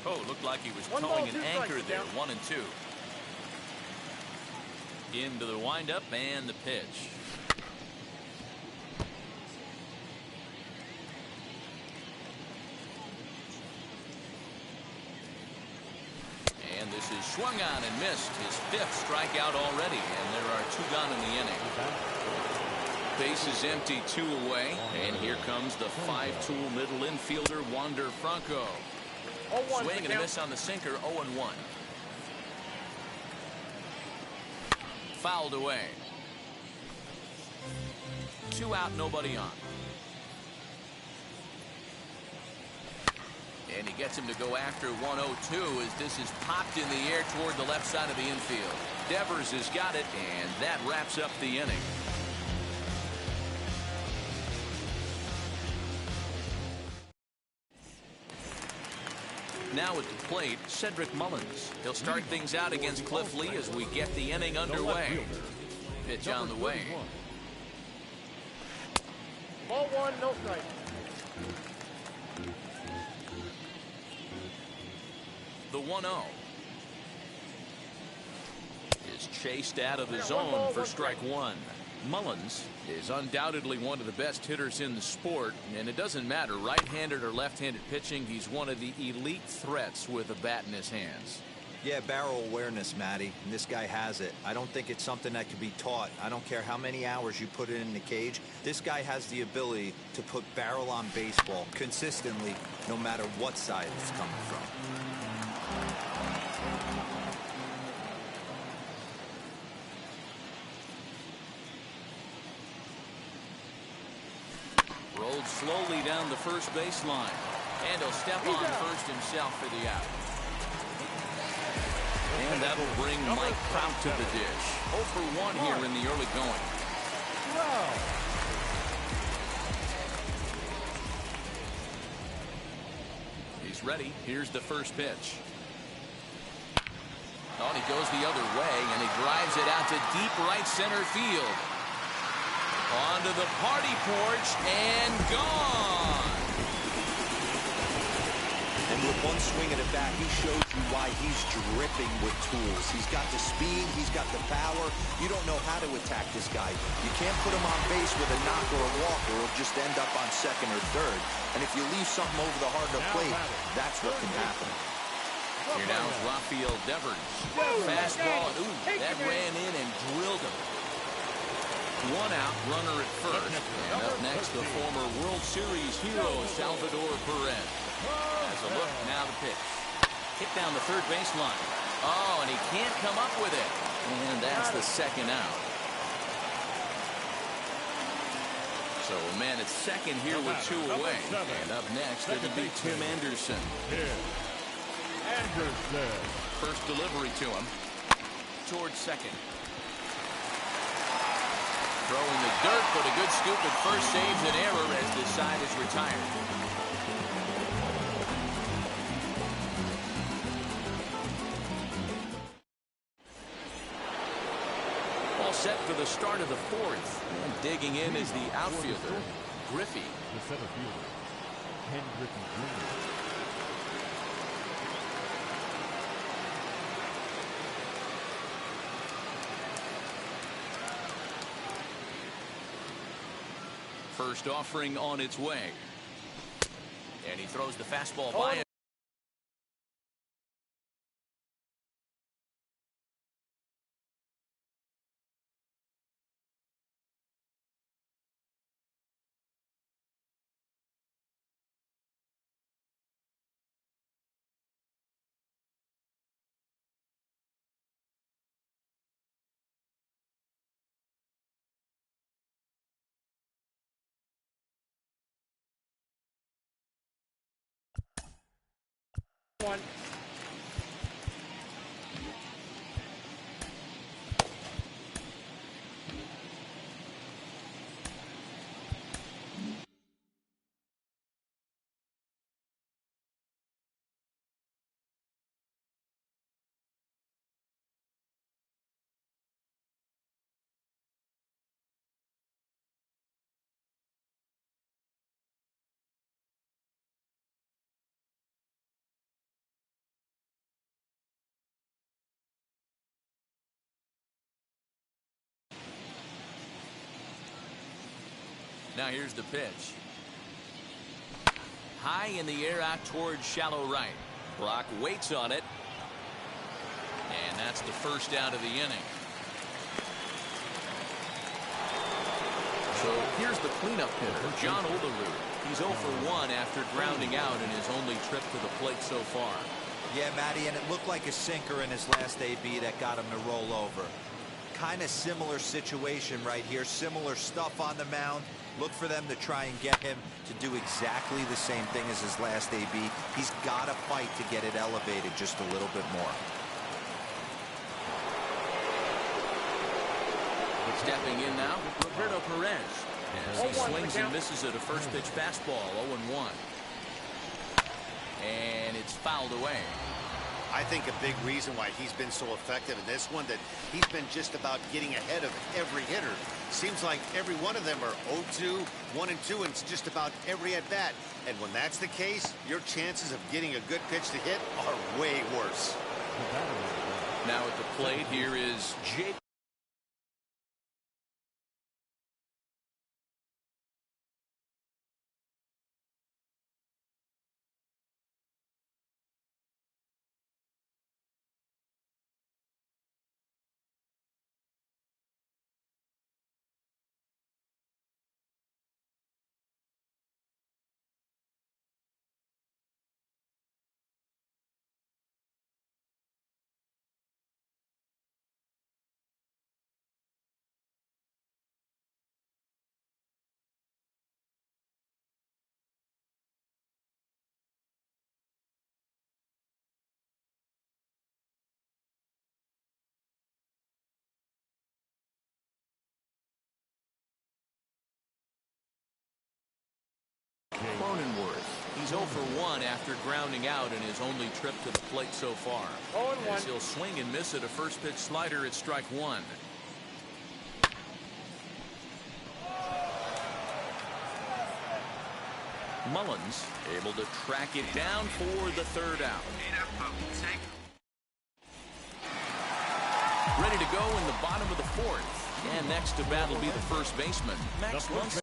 Oh, looked like he was towing an anchor there. 1-2. Into the windup and the pitch. And this is swung on and missed. His 5th strikeout already, and there are 2 gone in the inning. Base is empty, 2 away, and here comes the 5-tool middle infielder Wander Franco. Swing and a miss on the sinker. 0-1. Fouled away. 2 out, nobody on. And he gets him to go after 1-0-2 as this is popped in the air toward the left side of the infield. Devers has got it, and that wraps up the inning. Now at the plate, Cedric Mullins. He'll start things out against Cliff Lee as we get the inning underway. Pitch on the way. Ball 1, no strike. The 1-0 is chased out of the zone for strike 1. Mullins is undoubtedly one of the best hitters in the sport, and it doesn't matter right-handed or left-handed pitching. He's one of the elite threats with a bat in his hands. Yeah, barrel awareness, Matty, and this guy has it. I don't think it's something that can be taught. I don't care how many hours you put it in the cage. This guy has the ability to put barrel on baseball consistently, no matter what side it's coming from. Rolled slowly down the first baseline, and he'll step on first himself for the out. And that'll bring Mike Trout to the dish. 0 for 1 here in the early going. He's ready. Here's the first pitch. Oh, and he goes the other way, and he drives it out to deep right center field. Onto the party porch, and gone. And with one swing of the bat, he shows you why he's dripping with tools. He's got the speed, he's got the power. You don't know how to attack this guy. You can't put him on base with a knock or a walk, or he'll just end up on second or third. And if you leave something over the heart of the plate, that's what can happen. Here now is Rafael Devers. Fastball, and ooh, that ran in and drilled him. 1 out, runner at first. And up next, the former World Series hero, Salvador Perez. Has a look, now the pitch. Hit down the third baseline. Oh, and he can't come up with it. And that's the second out. So a man at second here with 2 away. And up next, it'll be Tim Anderson. First delivery to him. Towards second. Throw in the dirt, but a good scoop at first saves an error as this side is retired. All set for the start of the 4th. And digging in is the outfielder, Griffey. The center fielder, Ken Griffey Jr. First offering on its way. And he throws the fastball by him. One. Now here's the pitch. High in the air out towards shallow right. Brock waits on it. And that's the first out of the inning. So here's the cleanup hitter, John Olerud. He's 0 for 1 after grounding out in his only trip to the plate so far. Yeah, Matty, and it looked like a sinker in his last AB that got him to roll over. Kind of similar situation right here. Similar stuff on the mound. Look for them to try and get him to do exactly the same thing as his last AB. He's got to fight to get it elevated just a little bit more. Stepping in now, Roberto Perez. As he swings and misses at a first pitch fastball, 0-1. And it's fouled away. I think a big reason why he's been so effective in this one, that he's been just about getting ahead of every hitter. Seems like every one of them are 0-2, 1-2, and it's just about every at bat. And when that's the case, your chances of getting a good pitch to hit are way worse. Now at the plate, here is Jake. Cronenworth. He's 0 for 1 after grounding out in his only trip to the plate so far. As he'll swing and miss at a first pitch slider at strike 1. Mullins able to track it down for the third out. Ready to go in the bottom of the fourth. And next to bat will be the first baseman, Max Muncy.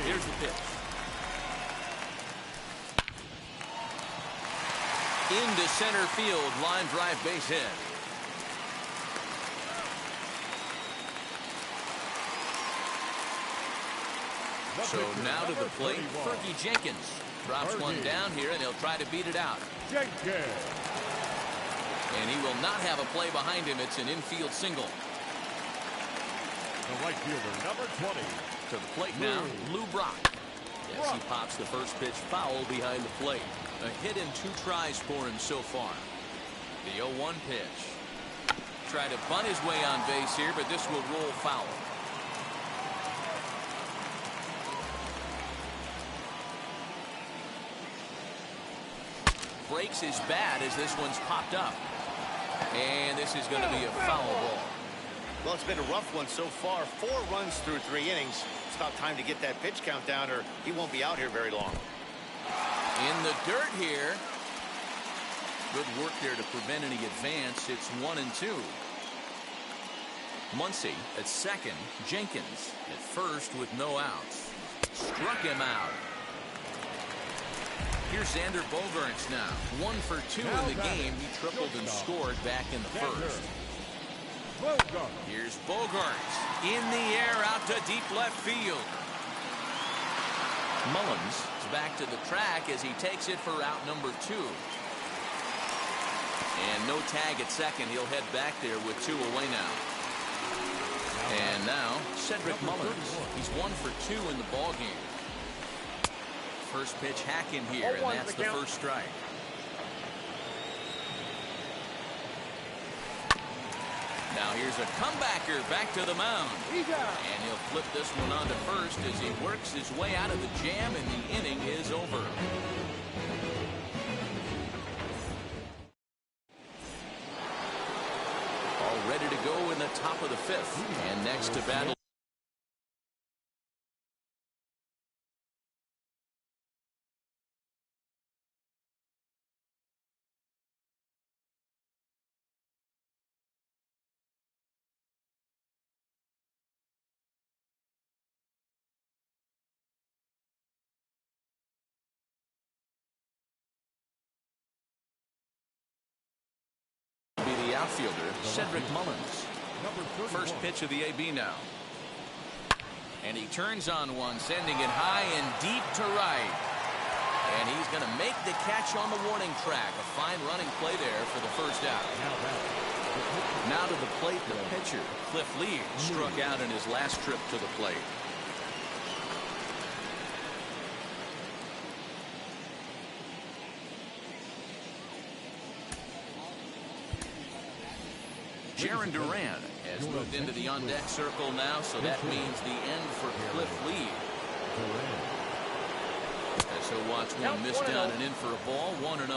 Here's the pitch. Into center field, line drive, base hit. So now to the plate, Fergie Jenkins drops one down here, and he'll try to beat it out. Jenkins. And he will not have a play behind him. It's an infield single. The right fielder, number 20. To the plate now, Lou Brock. Yes, he pops the first pitch foul behind the plate. A hit in 2 tries for him so far. The 0-1 pitch. Try to bunt his way on base here, but this will roll foul. Breaks his bat as this one's popped up. And this is going to be a foul ball. Well, it's been a rough one so far. 4 runs through 3 innings. It's about time to get that pitch count down, or he won't be out here very long. In the dirt here. Good work there to prevent any advance. It's 1-2. Muncy at second. Jenkins at first with no outs. Struck him out. Here's Xander Bogaerts now. 1 for 2 in the game. He tripled and scored back in the first. Here's Bogaerts in the air out to deep left field. Mullins is back to the track as he takes it for out number 2. And no tag at second. He'll head back there with 2 away now. And now Cedric Mullins. He's 1 for 2 in the ball game. First pitch hack in here, and that's the first strike. Now here's a comebacker back to the mound. And he'll flip this one onto first as he works his way out of the jam, and the inning is over. All ready to go in the top of the 5th. And next to battle. outfielder, Cedric Mullins. First pitch of the AB now. And he turns on one, sending it high and deep to right. And he's going to make the catch on the warning track. A fine running play there for the first out. Now to the plate, the pitcher, Cliff Lee, struck out in his last trip to the plate. Jaron Duran has moved into the on-deck circle now, so that means the end for Cliff Lee. As he'll watch one miss down and in for a ball, 1-0.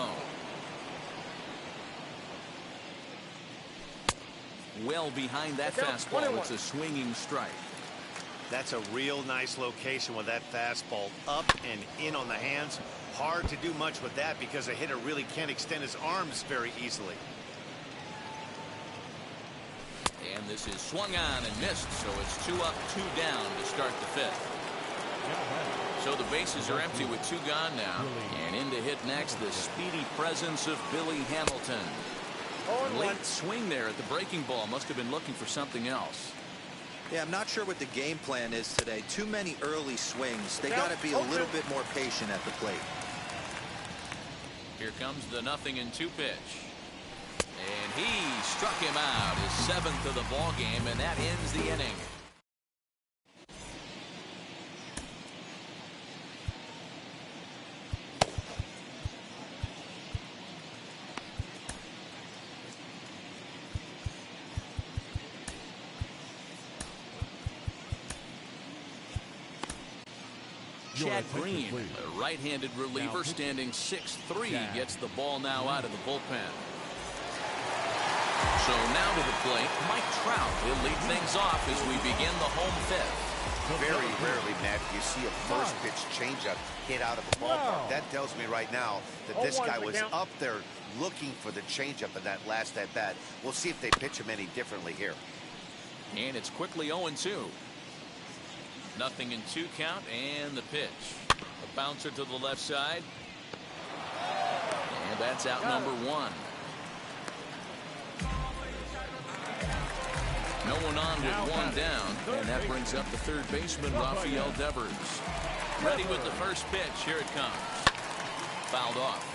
Well behind that fastball, it's a swinging strike. That's a real nice location with that fastball up and in on the hands. Hard to do much with that because a hitter really can't extend his arms very easily. And this is swung on and missed, so it's 2 up, 2 down to start the fifth. So the bases are empty with 2 gone now. And in to hit next, the speedy presence of Billy Hamilton. Late swing there at the breaking ball. Must have been looking for something else. Yeah, I'm not sure what the game plan is today. Too many early swings. They got to be a little bit more patient at the plate. Here comes the 0-2 pitch. And he struck him out, his 7th of the ball game, and that ends the inning. Chad Green, a right-handed reliever, standing 6'3", gets the ball now out of the bullpen. So now to the plate, Mike Trout. He'll lead things off as we begin the home fifth. Very rarely, Matt, you see a first pitch changeup hit out of the ballpark. That tells me right now that this guy was up there looking for the changeup in that last at bat. We'll see if they pitch him any differently here. And it's quickly 0-2. 0-2 count, and the pitch. A bouncer to the left side. And that's out number 1. No one on with 1 down, and that brings up the third baseman, Rafael Devers. Ready with the first pitch. Here it comes. Fouled off.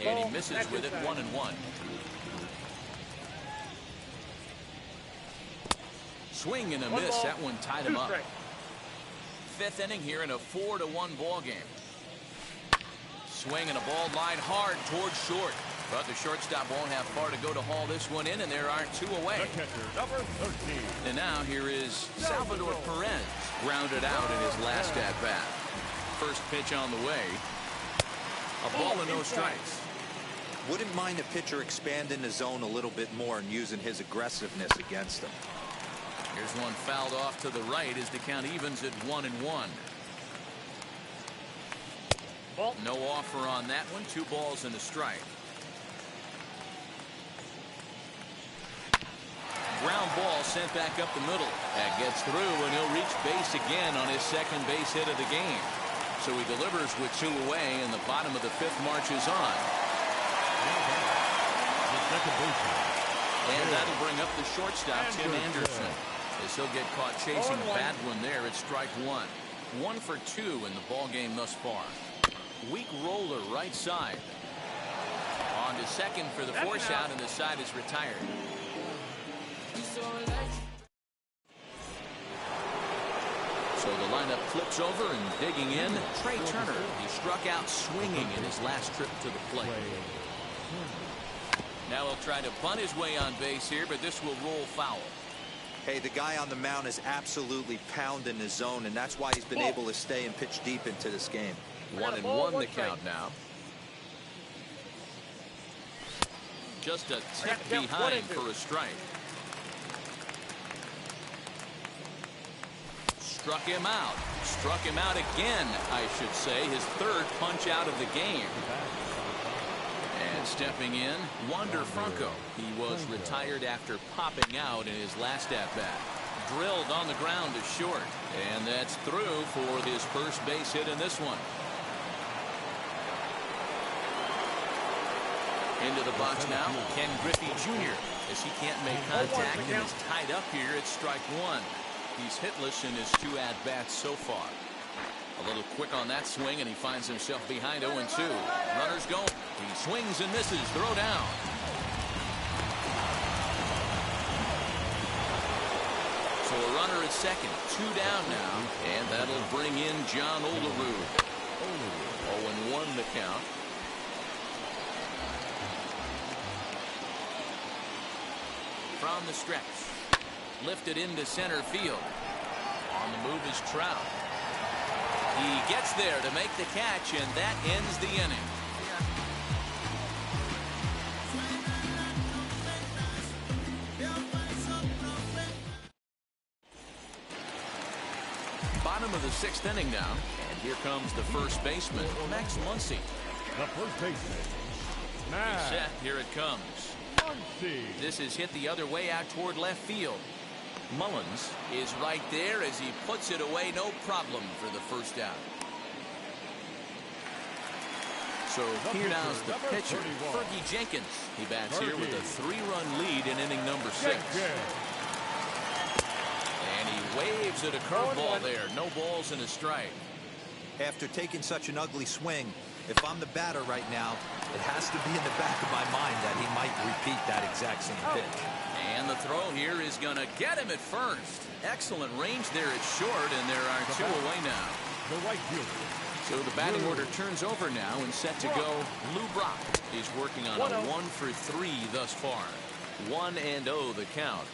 And he misses with it, 1-1. Swing and a miss. That one tied him up. 5th inning here in a 4-1 ball game. Swing and a ball line hard towards short. But the shortstop won't have far to go to haul this one in, and there are 2 away. Number 13. And now here is Salvador Perez, grounded out in his last at-bat. First pitch on the way. A ball and no strikes. Wouldn't mind a pitcher expanding the zone a little bit more and using his aggressiveness against him. Here's one fouled off to the right as the count evens at 1-1. No offer on that one. 2 balls and a strike. Ground ball sent back up the middle. That gets through, and he'll reach base again on his second base hit of the game. So he delivers with 2 away, and the bottom of the 5th marches on. And that'll bring up the shortstop, Tim Anderson, as he'll get caught chasing a bad one there at strike 1. 1 for 2 in the ball game thus far. Weak roller right side. On to second for the force out, and the side is retired. So the lineup flips over, and digging in, Trey Turner. He struck out swinging in his last trip to the plate. Now he'll try to bunt his way on base here, but this will roll foul. Hey, the guy on the mound is absolutely pounding his zone, and that's why he's been able to stay and pitch deep into this game. 1-1 the count now. Just a tick behind for a strike. Struck him out. Struck him out again, I should say. His 3rd punch out of the game. And stepping in, Wander Franco. He was retired after popping out in his last at-bat. Drilled on the ground to short. And that's through for his first base hit in this one. Into the box now, Ken Griffey Jr. As he can't make contact and is tied up here, it's strike one. He's hitless in his 2 at-bats so far. A little quick on that swing, and he finds himself behind 0-2. Runners go. He swings and misses. Throw down. So a runner at second. 2 down now. And that'll bring in John Olerud. 0-1 the count. From the stretch. Lifted into center field. On the move is Trout. He gets there to make the catch, and that ends the inning. Bottom of the 6th inning now, and here comes the first baseman, Max Muncy. The first baseman, Max. Set, here it comes. This is hit the other way out toward left field. Mullins is right there as he puts it away, no problem for the first out. So here now's the pitcher, Fergie Jenkins. He bats here with a 3-run lead in inning number 6. And he waves at a curveball there. No balls and a strike. After taking such an ugly swing, if I'm the batter right now, it has to be in the back of my mind that he might repeat that exact same pitch. And the throw here is going to get him at first. Excellent range there at short, and there are 2 away now. The right fielder. So the batting order turns over now and set to go. Lou Brock is working on a 1 for 3 thus far. 1-0 the count.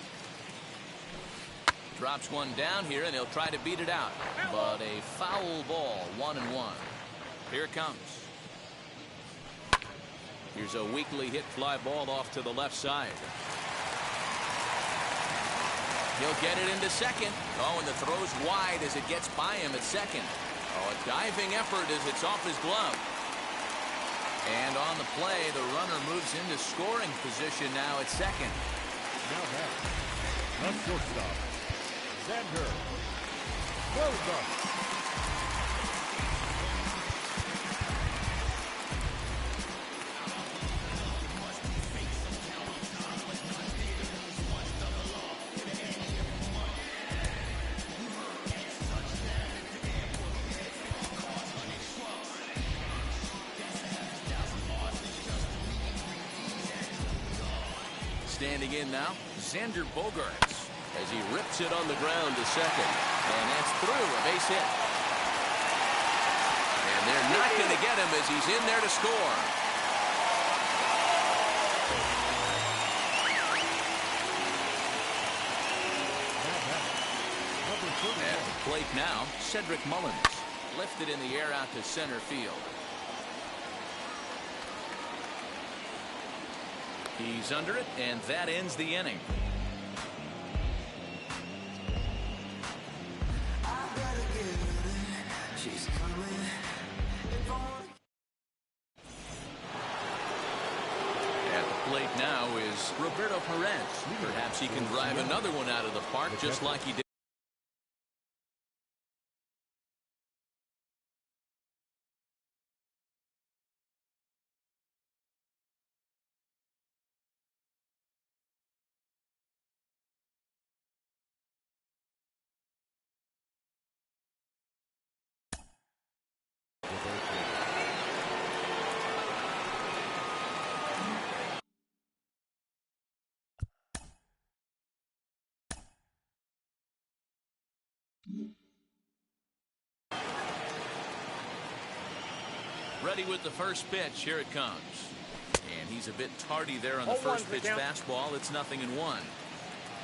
Drops one down here, and he'll try to beat it out. But a foul ball, 1-1. Here it comes. Here's a weakly hit fly ball off to the left side. He'll get it into second. Oh, and the throw's wide as it gets by him at second. Oh, a diving effort as it's off his glove. And on the play, the runner moves into scoring position now at second. Now back. The shortstop, Xander Bogaerts. Standing in now, Xander Bogaerts as he rips it on the ground to second. And that's through, a base hit. And they're not going to get him as he's in there to score. At the plate now, Cedric Mullins. Lifted in the air out to center field. He's under it, and that ends the inning. At the plate now is Roberto Perez. Perhaps he can drive another one out of the park just like he did. Ready with the first pitch. Here it comes. And he's a bit tardy there on the first pitch fastball. It's 0-1.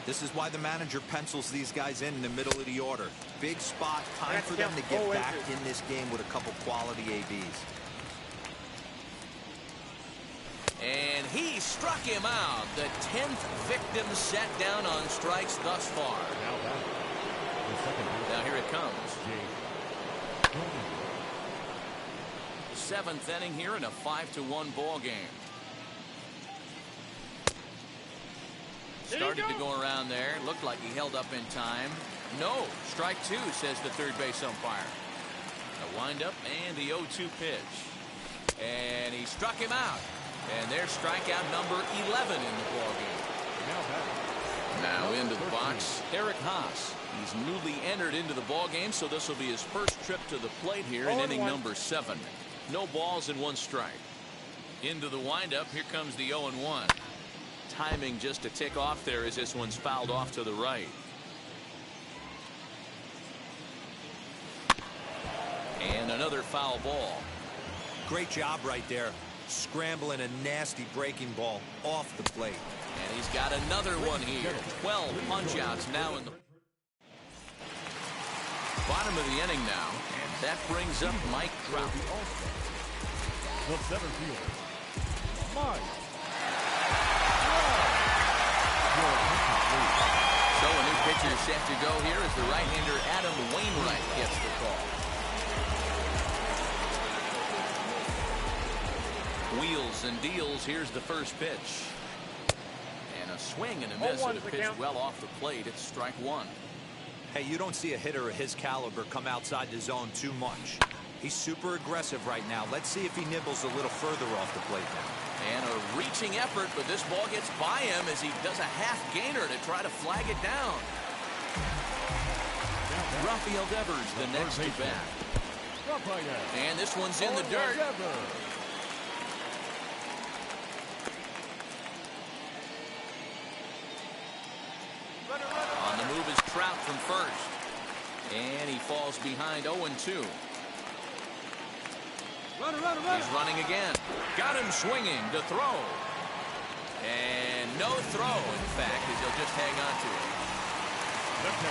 This is why the manager pencils these guys in the middle of the order. Big spot, time for them to get back in this game with a couple quality ABs. And he struck him out. The 10th victim set down on strikes thus far. Now here it comes. 7th inning here in a 5-1 ball game. Started to go around there. Looked like he held up in time. No, strike 2, says the third base umpire. A windup and the 0-2 pitch. And he struck him out. And there's strikeout number 11 in the ballgame. Now into the box, Eric Haas. He's newly entered into the ballgame, so this will be his first trip to the plate here in inning number 7. No balls and 1 strike. Into the windup, here comes the 0-1. Timing just to tick off there as this one's fouled off to the right. And another foul ball. Great job right there. Scrambling a nasty breaking ball off the plate. And he's got another one here. 12 punch-outs now in the bottom of the inning now. And that brings up Mike Trout. The center fielder, Mike. So a new pitcher set to go here as the right-hander Adam Wainwright gets the call. Wheels and deals. Here's the first pitch. And a swing and a miss, and a pitch well off the plate. It's strike 1. Hey, you don't see a hitter of his caliber come outside the zone too much. He's super aggressive right now. Let's see if he nibbles a little further off the plate now. And a reaching effort, but this ball gets by him as he does a half gainer to try to flag it down. Rafael Devers, the next to bat. And this one's in the dirt. On the move is Trout from first. And he falls behind 0-2. He's running again. Got him swinging to throw. And no throw, in fact, as he'll just hang on to it.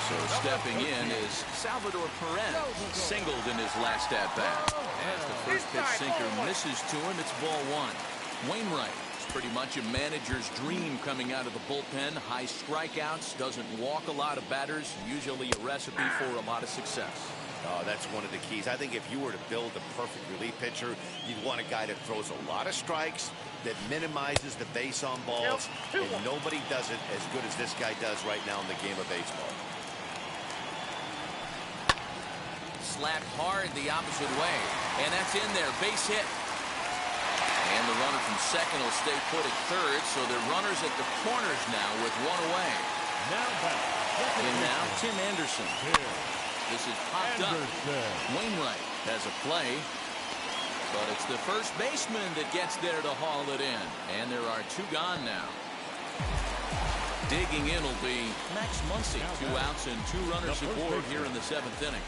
So stepping in is Salvador Perez, singled in his last at-bat. As the first pitch sinker misses to him, it's ball 1. Wainwright. Pretty much a manager's dream coming out of the bullpen. High strikeouts, doesn't walk a lot of batters, usually a recipe for a lot of success. Oh, that's one of the keys. I think if you were to build a perfect relief pitcher, you'd want a guy that throws a lot of strikes, that minimizes the base on balls, and nobody does it as good as this guy does right now in the game of baseball. Slapped hard the opposite way, and that's in there. Base hit. And the runner from second will stay put at third, so they're runners at the corners now with 1 away. And now Tim Anderson. This is popped up. Wainwright has a play, but it's the first baseman that gets there to haul it in. And there are 2 gone now. Digging in will be Max Muncy. 2 outs and 2 runners aboard here in the 7th inning.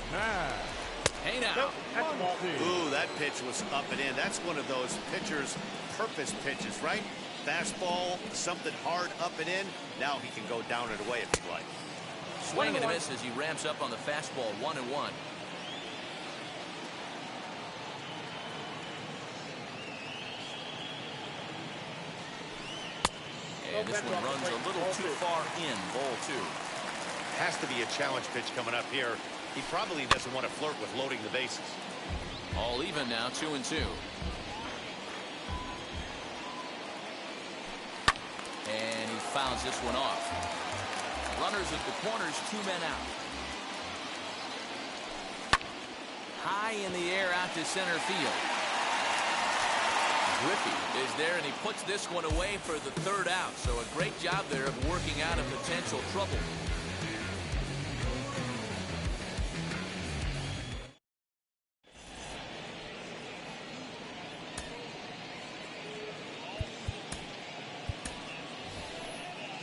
Hey now. Ooh, that pitch was up and in. That's one of those pitcher's purpose pitches, right? Fastball, something hard up and in. Now he can go down and away if he'd like. Swing and a miss as he ramps up on the fastball. 1-1. And this one runs a little too far in. Ball 2. Has to be a challenge pitch coming up here. He probably doesn't want to flirt with loading the bases. All even now, 2-2. And he fouls this one off. Runners at the corners, 2 men out. High in the air out to center field. Griffey is there, and he puts this one away for the 3rd out. So a great job there of working out a potential trouble.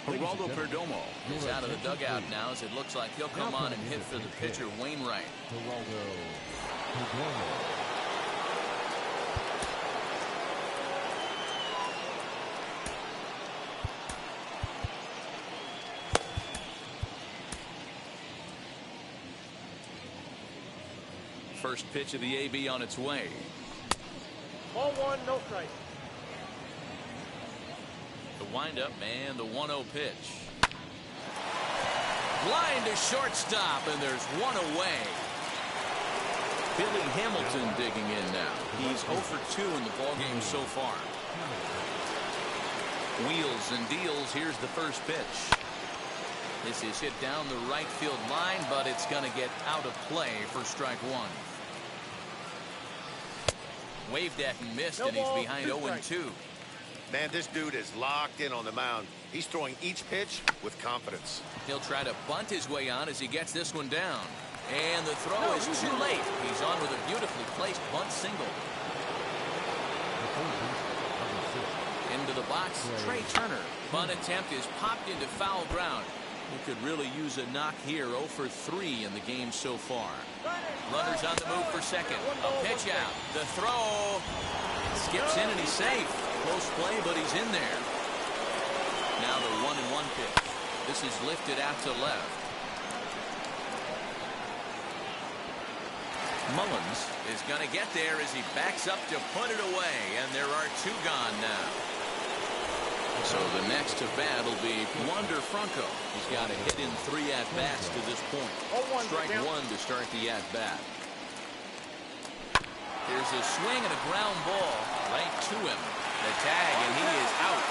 Geraldo Perdomo is out of the dugout now, as it looks like he'll come on and hit for the pitcher, Wainwright. First pitch of the AB on its way. Ball 1, no strike. The windup and the 1-0 pitch. Line to shortstop, and there's 1 away. Billy Hamilton digging in now. He's 0 for 2 in the ballgame so far. Wheels and deals. Here's the first pitch. This is hit down the right field line, but it's going to get out of play for strike 1. Waved at and missed, and he's behind 0-2. Man, this dude is locked in on the mound. He's throwing each pitch with confidence. He'll try to bunt his way on as he gets this one down. And the throw is too late. He's on with a beautifully placed bunt single. Into the box, Trey Turner. Bunt attempt is popped into foul ground. He could really use a knock here. 0 for 3 in the game so far. Runners on the move for second. A pitch out. The throw skips in and he's safe. Close play, but he's in there. Now the 1-1 pitch. This is lifted out to left. Mullins is going to get there as he backs up to put it away, and there are 2 gone now. So the next to bat will be Wander Franco. He's got a hit in 3 at-bats to this point. Strike 1 to start the at-bat. There's a swing and a ground ball right to him. The tag, and he is out.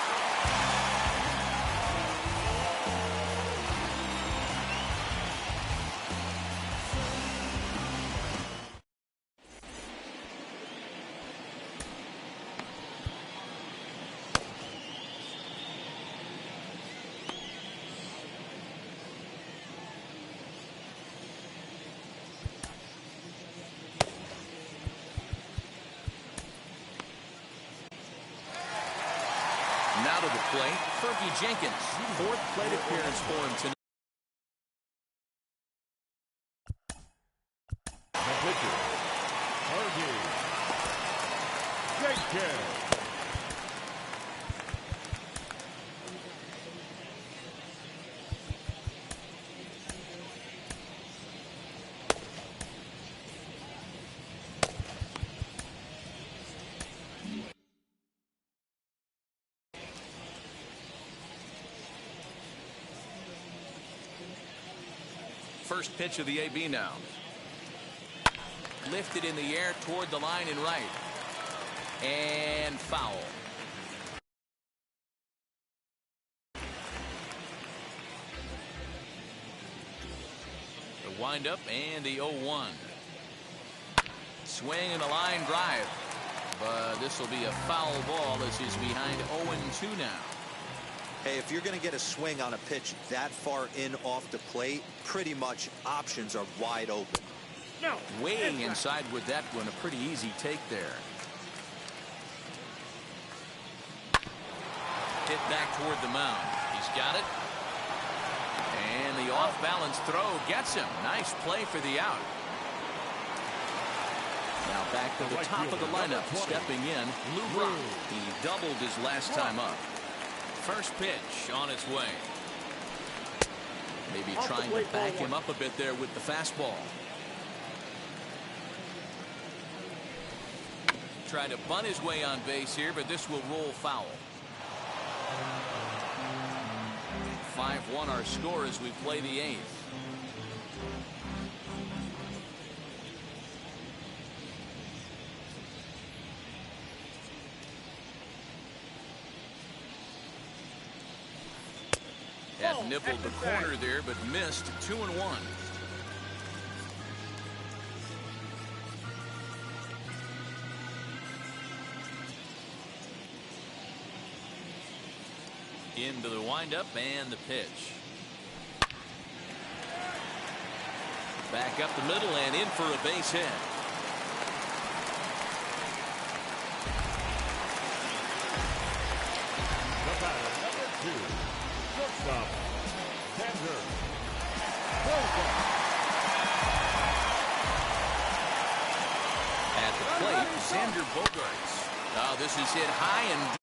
Now to the plate, Fergie Jenkins. 4th plate appearance for him tonight. The pitcher, Fergie Jenkins. First pitch of the AB now. Lifted in the air toward the line and right. And foul. The windup and the 0-1. Swing and a line drive. But this will be a foul ball as he's behind 0-2 now. Hey, if you're going to get a swing on a pitch that far in off the plate, pretty much options are wide open. No. Weighing inside with that one, a pretty easy take there. Hit back toward the mound. He's got it. And the off-balance throw gets him. Nice play for the out. Now back to the top of the lineup. Stepping in, Lou Brock. He doubled his last time up. First pitch on its way. Maybe trying to back him up a bit there with the fastball. Trying to bunt his way on base here, but this will roll foul. 5-1 our score as we play the 8th. Had nibbled the corner there, but missed. 2-1. Into the windup and the pitch. Back up the middle and in for a base hit. The batter, number 2. Shortstop, Xander Bogaerts. At the plate, Xander Bogaerts. Oh, this is hit high and